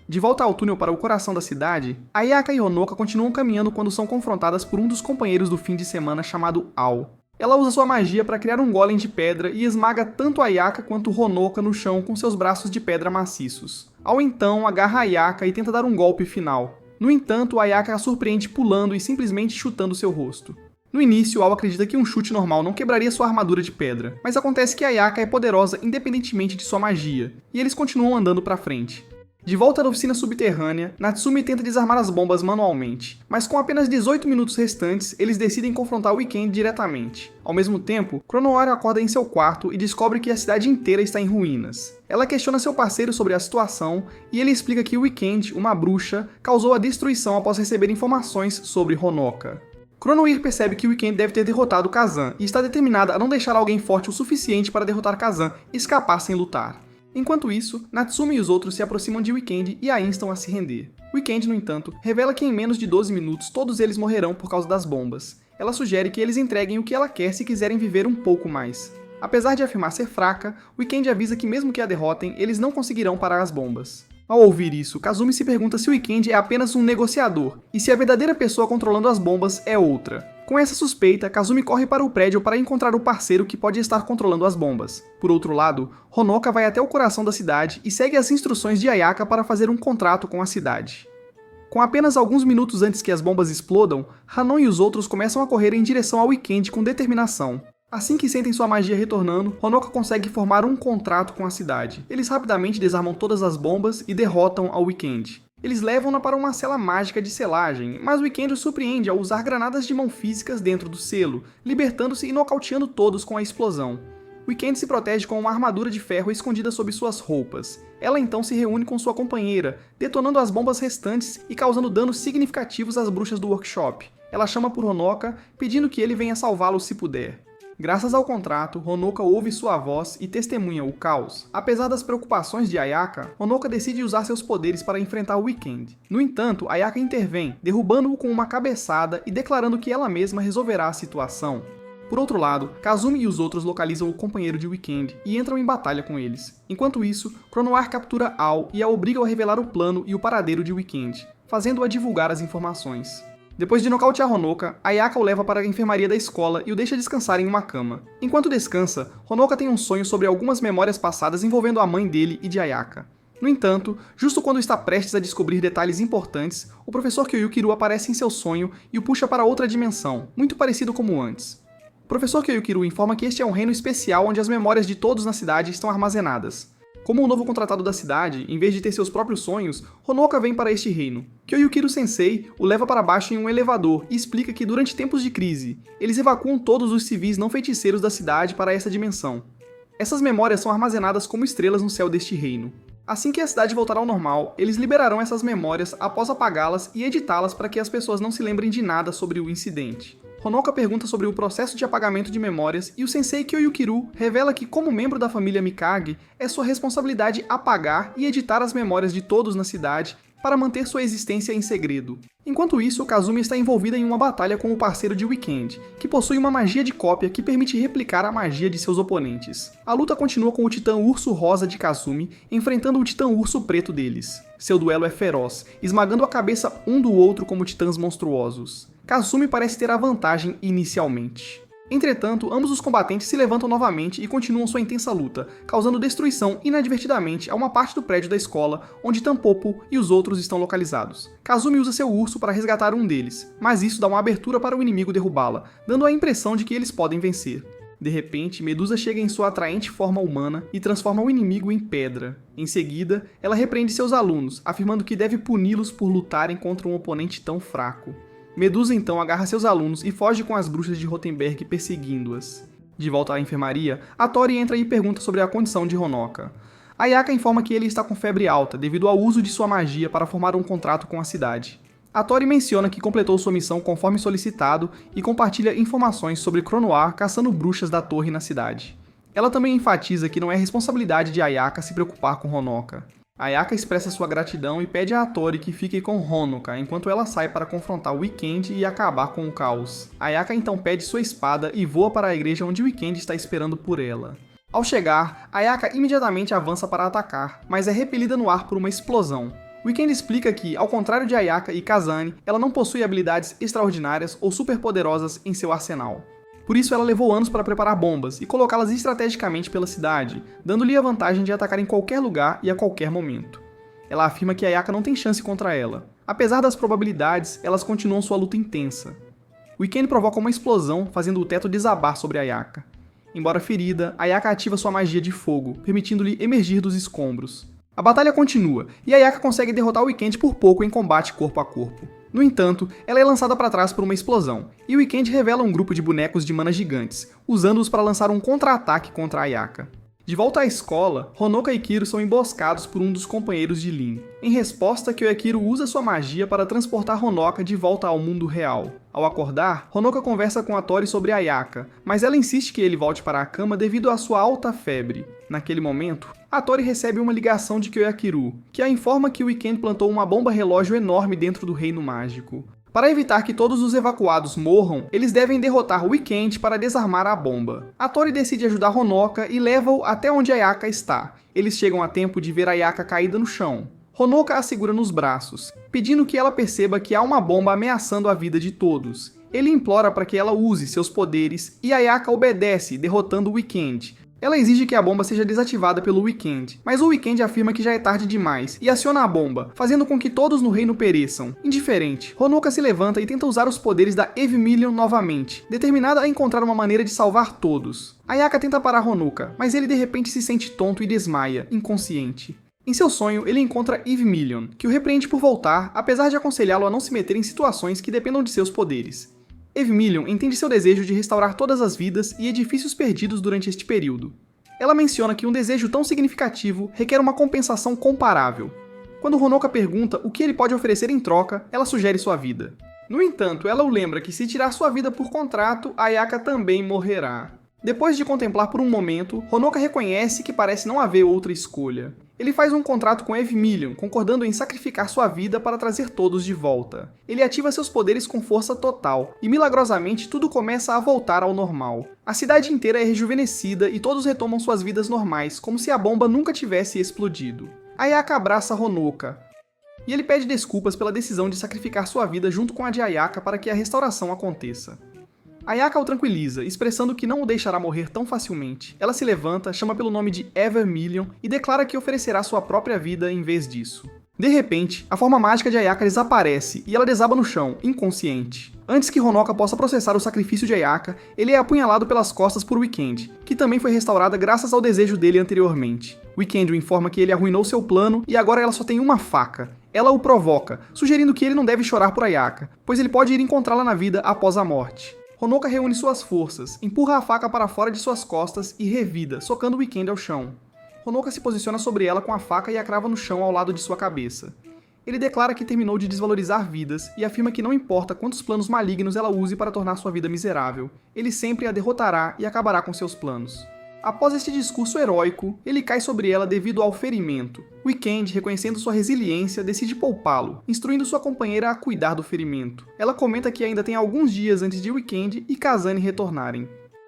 Speaker 1: De volta ao túnel para o coração da cidade, Ayaka e Honoka continuam caminhando quando são confrontadas por um dos companheiros do fim de semana chamado Ao. Ela usa sua magia para criar um golem de pedra e esmaga tanto Ayaka quanto Honoka no chão com seus braços de pedra maciços. Ao então, agarra Ayaka e tenta dar um golpe final. No entanto, Ayaka a surpreende pulando e simplesmente chutando seu rosto. No início, Ao acredita que um chute normal não quebraria sua armadura de pedra, mas acontece que Ayaka é poderosa independentemente de sua magia, e eles continuam andando para frente. De volta da oficina subterrânea, Natsumi tenta desarmar as bombas manualmente, mas com apenas 18 minutos restantes, eles decidem confrontar Weekend diretamente. Ao mesmo tempo, Chronowave acorda em seu quarto e descobre que a cidade inteira está em ruínas. Ela questiona seu parceiro sobre a situação e ele explica que Weekend, uma bruxa, causou a destruição após receber informações sobre Honoka. Chronoir percebe que Weekend deve ter derrotado Kazan e está determinada a não deixar alguém forte o suficiente para derrotar Kazan e escapar sem lutar. Enquanto isso, Natsumi e os outros se aproximam de Weekend e a instam a se render. Weekend, no entanto, revela que em menos de 12 minutos todos eles morrerão por causa das bombas. Ela sugere que eles entreguem o que ela quer se quiserem viver um pouco mais. Apesar de afirmar ser fraca, Weekend avisa que mesmo que a derrotem, eles não conseguirão parar as bombas. Ao ouvir isso, Kazumi se pergunta se Weekend é apenas um negociador, e se a verdadeira pessoa controlando as bombas é outra. Com essa suspeita, Kazumi corre para o prédio para encontrar o parceiro que pode estar controlando as bombas. Por outro lado, Honoka vai até o coração da cidade e segue as instruções de Ayaka para fazer um contrato com a cidade. Com apenas alguns minutos antes que as bombas explodam, Hanon e os outros começam a correr em direção ao Weekend com determinação. Assim que sentem sua magia retornando, Honoka consegue formar um contrato com a cidade. Eles rapidamente desarmam todas as bombas e derrotam ao Weekend. Eles levam-na para uma cela mágica de selagem, mas o Weekend os surpreende ao usar granadas de mão físicas dentro do selo, libertando-se e nocauteando todos com a explosão. Weekend se protege com uma armadura de ferro escondida sob suas roupas. Ela então se reúne com sua companheira, detonando as bombas restantes e causando danos significativos às bruxas do workshop. Ela chama por Honoka, pedindo que ele venha salvá-lo se puder. Graças ao contrato, Honoka ouve sua voz e testemunha o caos. Apesar das preocupações de Ayaka, Honoka decide usar seus poderes para enfrentar o Weekend. No entanto, Ayaka intervém, derrubando-o com uma cabeçada e declarando que ela mesma resolverá a situação. Por outro lado, Kazumi e os outros localizam o companheiro de Weekend e entram em batalha com eles. Enquanto isso, Chronoir captura Ao e a obriga a revelar o plano e o paradeiro de Weekend, fazendo-a divulgar as informações. Depois de nocautear Honoka, Ayaka o leva para a enfermaria da escola e o deixa descansar em uma cama. Enquanto descansa, Honoka tem um sonho sobre algumas memórias passadas envolvendo a mãe dele e de Ayaka. No entanto, justo quando está prestes a descobrir detalhes importantes, o professor Kyoyukiru aparece em seu sonho e o puxa para outra dimensão, muito parecido como antes. O professor Kyoyukiru informa que este é um reino especial onde as memórias de todos na cidade estão armazenadas. Como um novo contratado da cidade, em vez de ter seus próprios sonhos, Honoka vem para este reino. Kyoyukiru-sensei o leva para baixo em um elevador e explica que durante tempos de crise, eles evacuam todos os civis não feiticeiros da cidade para essa dimensão. Essas memórias são armazenadas como estrelas no céu deste reino. Assim que a cidade voltar ao normal, eles liberarão essas memórias após apagá-las e editá-las para que as pessoas não se lembrem de nada sobre o incidente. Honoka pergunta sobre o processo de apagamento de memórias e o sensei Kyoyukiru revela que, como membro da família Mikage, é sua responsabilidade apagar e editar as memórias de todos na cidade para manter sua existência em segredo. Enquanto isso, Kazumi está envolvida em uma batalha com o parceiro de Weekend, que possui uma magia de cópia que permite replicar a magia de seus oponentes. A luta continua com o titã urso rosa de Kazumi enfrentando o titã urso preto deles. Seu duelo é feroz, esmagando a cabeça um do outro como titãs monstruosos. Kazumi parece ter a vantagem inicialmente. Entretanto, ambos os combatentes se levantam novamente e continuam sua intensa luta, causando destruição inadvertidamente a uma parte do prédio da escola onde Tampopo e os outros estão localizados. Kazumi usa seu urso para resgatar um deles, mas isso dá uma abertura para o inimigo derrubá-la, dando a impressão de que eles podem vencer. De repente, Medusa chega em sua atraente forma humana e transforma o inimigo em pedra. Em seguida, ela repreende seus alunos, afirmando que deve puni-los por lutarem contra um oponente tão fraco. Medusa então agarra seus alunos e foge com as bruxas de Rotenberg perseguindo-as. De volta à enfermaria, a Tori entra e pergunta sobre a condição de Honoka. Ayaka informa que ele está com febre alta devido ao uso de sua magia para formar um contrato com a cidade. A Tori menciona que completou sua missão conforme solicitado e compartilha informações sobre Chronoir caçando bruxas da torre na cidade. Ela também enfatiza que não é responsabilidade de Ayaka se preocupar com Honoka. Ayaka expressa sua gratidão e pede a Tori que fique com Honoka enquanto ela sai para confrontar Weekend e acabar com o caos. Ayaka então pede sua espada e voa para a igreja onde Weekend está esperando por ela. Ao chegar, Ayaka imediatamente avança para atacar, mas é repelida no ar por uma explosão. Weekend explica que, ao contrário de Ayaka e Kazane, ela não possui habilidades extraordinárias ou superpoderosas em seu arsenal. Por isso ela levou anos para preparar bombas e colocá-las estrategicamente pela cidade, dando-lhe a vantagem de atacar em qualquer lugar e a qualquer momento. Ela afirma que Ayaka não tem chance contra ela. Apesar das probabilidades, elas continuam sua luta intensa. Weekend provoca uma explosão, fazendo o teto desabar sobre Ayaka. Embora ferida, Ayaka ativa sua magia de fogo, permitindo-lhe emergir dos escombros. A batalha continua, e Ayaka consegue derrotar Weekend por pouco em combate corpo a corpo. No entanto, ela é lançada para trás por uma explosão, e Weekend revela um grupo de bonecos de mana gigantes, usando-os para lançar um contra-ataque contra Ayaka. De volta à escola, Honoka e Kiro são emboscados por um dos companheiros de Lin. Em resposta, Kyoyakiru usa sua magia para transportar Honoka de volta ao mundo real. Ao acordar, Honoka conversa com a Tori sobre Ayaka, mas ela insiste que ele volte para a cama devido à sua alta febre. Naquele momento, a Tori recebe uma ligação de Kyoyakiru, que a informa que o Weekend plantou uma bomba relógio enorme dentro do Reino Mágico. Para evitar que todos os evacuados morram, eles devem derrotar o Weekend para desarmar a bomba. A Tori decide ajudar Honoka e leva-o até onde Ayaka está. Eles chegam a tempo de ver Ayaka caída no chão. Honoka a segura nos braços, pedindo que ela perceba que há uma bomba ameaçando a vida de todos. Ele implora para que ela use seus poderes e Ayaka obedece, derrotando o Weekend. Ela exige que a bomba seja desativada pelo Weekend, mas o Weekend afirma que já é tarde demais e aciona a bomba, fazendo com que todos no reino pereçam. Indiferente, Honoka se levanta e tenta usar os poderes da Evemillion novamente, determinada a encontrar uma maneira de salvar todos. Ayaka tenta parar Honoka, mas ele de repente se sente tonto e desmaia, inconsciente. Em seu sonho, ele encontra Evemillion, que o repreende por voltar, apesar de aconselhá-lo a não se meter em situações que dependam de seus poderes. Evemillion entende seu desejo de restaurar todas as vidas e edifícios perdidos durante este período. Ela menciona que um desejo tão significativo requer uma compensação comparável. Quando Honoka pergunta o que ele pode oferecer em troca, ela sugere sua vida. No entanto, ela o lembra que se tirar sua vida por contrato, Ayaka também morrerá. Depois de contemplar por um momento, Honoka reconhece que parece não haver outra escolha. Ele faz um contrato com Evemillion, concordando em sacrificar sua vida para trazer todos de volta. Ele ativa seus poderes com força total, e milagrosamente tudo começa a voltar ao normal. A cidade inteira é rejuvenescida e todos retomam suas vidas normais, como se a bomba nunca tivesse explodido. Ayaka abraça Honoka, e ele pede desculpas pela decisão de sacrificar sua vida junto com a de Ayaka para que a restauração aconteça. Ayaka o tranquiliza, expressando que não o deixará morrer tão facilmente. Ela se levanta, chama pelo nome de Evermillion e declara que oferecerá sua própria vida em vez disso. De repente, a forma mágica de Ayaka desaparece e ela desaba no chão, inconsciente. Antes que Honoka possa processar o sacrifício de Ayaka, ele é apunhalado pelas costas por Weekend, que também foi restaurada graças ao desejo dele anteriormente. Weekend o informa que ele arruinou seu plano e agora ela só tem uma faca. Ela o provoca, sugerindo que ele não deve chorar por Ayaka, pois ele pode ir encontrá-la na vida após a morte. Honoka reúne suas forças, empurra a faca para fora de suas costas e revida, socando Weekend ao chão. Honoka se posiciona sobre ela com a faca e a crava no chão ao lado de sua cabeça. Ele declara que terminou de desvalorizar vidas e afirma que não importa quantos planos malignos ela use para tornar sua vida miserável, ele sempre a derrotará e acabará com seus planos. Após este discurso heróico, ele cai sobre ela devido ao ferimento. Weekend, reconhecendo sua resiliência, decide poupá-lo, instruindo sua companheira a cuidar do ferimento. Ela comenta que ainda tem alguns dias antes de Weekend e Kazane retornarem.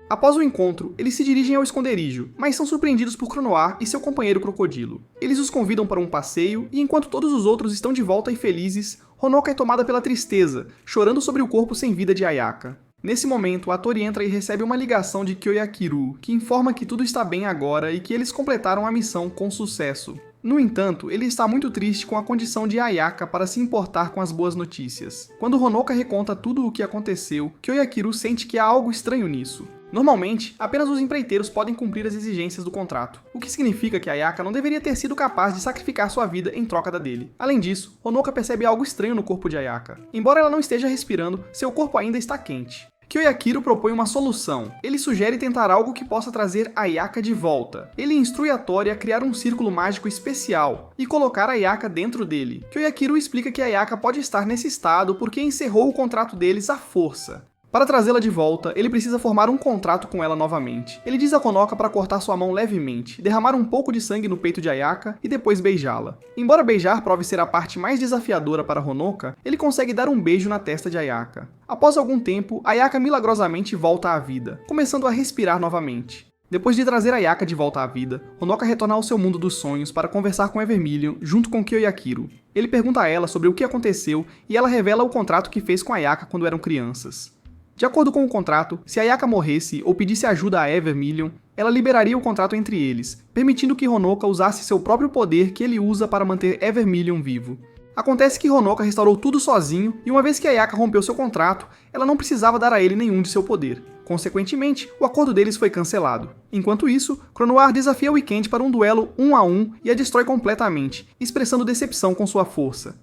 Speaker 1: Após o encontro, eles se dirigem ao esconderijo, mas são surpreendidos por Cronoir e seu companheiro Crocodilo. Eles os convidam para um passeio e enquanto todos os outros estão de volta e felizes, Honoka é tomada pela tristeza, chorando sobre o corpo sem vida de Ayaka. Nesse momento, a Tori entra e recebe uma ligação de Kyoyakiru, que informa que tudo está bem agora e que eles completaram a missão com sucesso. No entanto, ele está muito triste com a condição de Ayaka para se importar com as boas notícias. Quando Honoka reconta tudo o que aconteceu, Kyoyakiru sente que há algo estranho nisso. Normalmente, apenas os empreiteiros podem cumprir as exigências do contrato, o que significa que Ayaka não deveria ter sido capaz de sacrificar sua vida em troca da dele. Além disso, Honoka percebe algo estranho no corpo de Ayaka. Embora ela não esteja respirando, seu corpo ainda está quente. Kyoyakiru propõe uma solução. Ele sugere tentar algo que possa trazer Ayaka de volta. Ele instrui a Tori a criar um círculo mágico especial e colocar Ayaka dentro dele. Kyoyakiru explica que Ayaka pode estar nesse estado porque encerrou o contrato deles à força. Para trazê-la de volta, ele precisa formar um contrato com ela novamente. Ele diz a Honoka para cortar sua mão levemente, derramar um pouco de sangue no peito de Ayaka e depois beijá-la. Embora beijar prove ser a parte mais desafiadora para Honoka, ele consegue dar um beijo na testa de Ayaka. Após algum tempo, Ayaka milagrosamente volta à vida, começando a respirar novamente. Depois de trazer Ayaka de volta à vida, Honoka retorna ao seu mundo dos sonhos para conversar com Evermillion junto com Kyoyakiru. Ele pergunta a ela sobre o que aconteceu e ela revela o contrato que fez com Ayaka quando eram crianças. De acordo com o contrato, se Ayaka morresse ou pedisse ajuda a Evermillion, ela liberaria o contrato entre eles, permitindo que Honoka usasse seu próprio poder que ele usa para manter Evermillion vivo. Acontece que Honoka restaurou tudo sozinho e uma vez que Ayaka rompeu seu contrato, ela não precisava dar a ele nenhum de seu poder. Consequentemente, o acordo deles foi cancelado. Enquanto isso, Cronoir desafia Weekend para um duelo 1 a 1 e a destrói completamente, expressando decepção com sua força.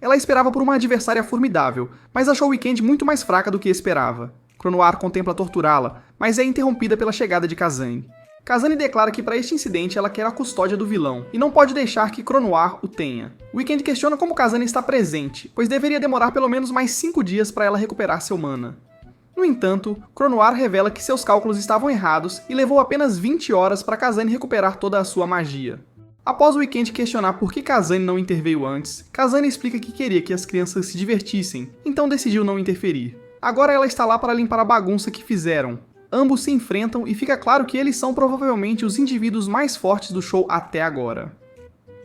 Speaker 1: Ela esperava por uma adversária formidável, mas achou Weekend muito mais fraca do que esperava. Cronoir contempla torturá-la, mas é interrompida pela chegada de Kazane. Kazane declara que para este incidente ela quer a custódia do vilão, e não pode deixar que Cronoir o tenha. Weekend questiona como Kazane está presente, pois deveria demorar pelo menos mais 5 dias para ela recuperar seu mana. No entanto, Cronoir revela que seus cálculos estavam errados e levou apenas 20 horas para Kazane recuperar toda a sua magia. Após o Weekend questionar por que Kazane não interveio antes, Kazane explica que queria que as crianças se divertissem, então decidiu não interferir. Agora ela está lá para limpar a bagunça que fizeram. Ambos se enfrentam e fica claro que eles são provavelmente os indivíduos mais fortes do show até agora.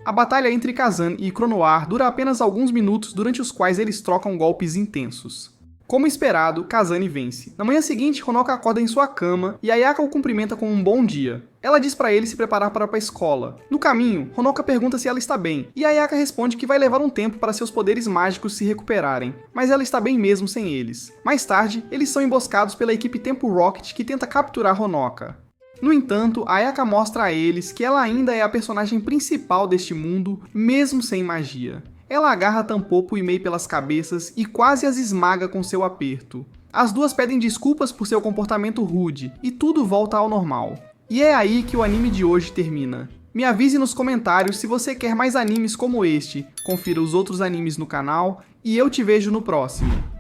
Speaker 1: A batalha entre Kazane e Cronoir dura apenas alguns minutos, durante os quais eles trocam golpes intensos. Como esperado, Kazane vence. Na manhã seguinte, Honoka acorda em sua cama e Ayaka o cumprimenta com um bom dia. Ela diz para ele se preparar para ir para a escola. No caminho, Honoka pergunta se ela está bem, e Ayaka responde que vai levar um tempo para seus poderes mágicos se recuperarem, mas ela está bem mesmo sem eles. Mais tarde, eles são emboscados pela equipe Tempo Rocket que tenta capturar Honoka. No entanto, Ayaka mostra a eles que ela ainda é a personagem principal deste mundo, mesmo sem magia. Ela agarra Tampopo e Mei pelas cabeças e quase as esmaga com seu aperto. As duas pedem desculpas por seu comportamento rude, e tudo volta ao normal. E é aí que o anime de hoje termina. Me avise nos comentários se você quer mais animes como este, confira os outros animes no canal, e eu te vejo no próximo.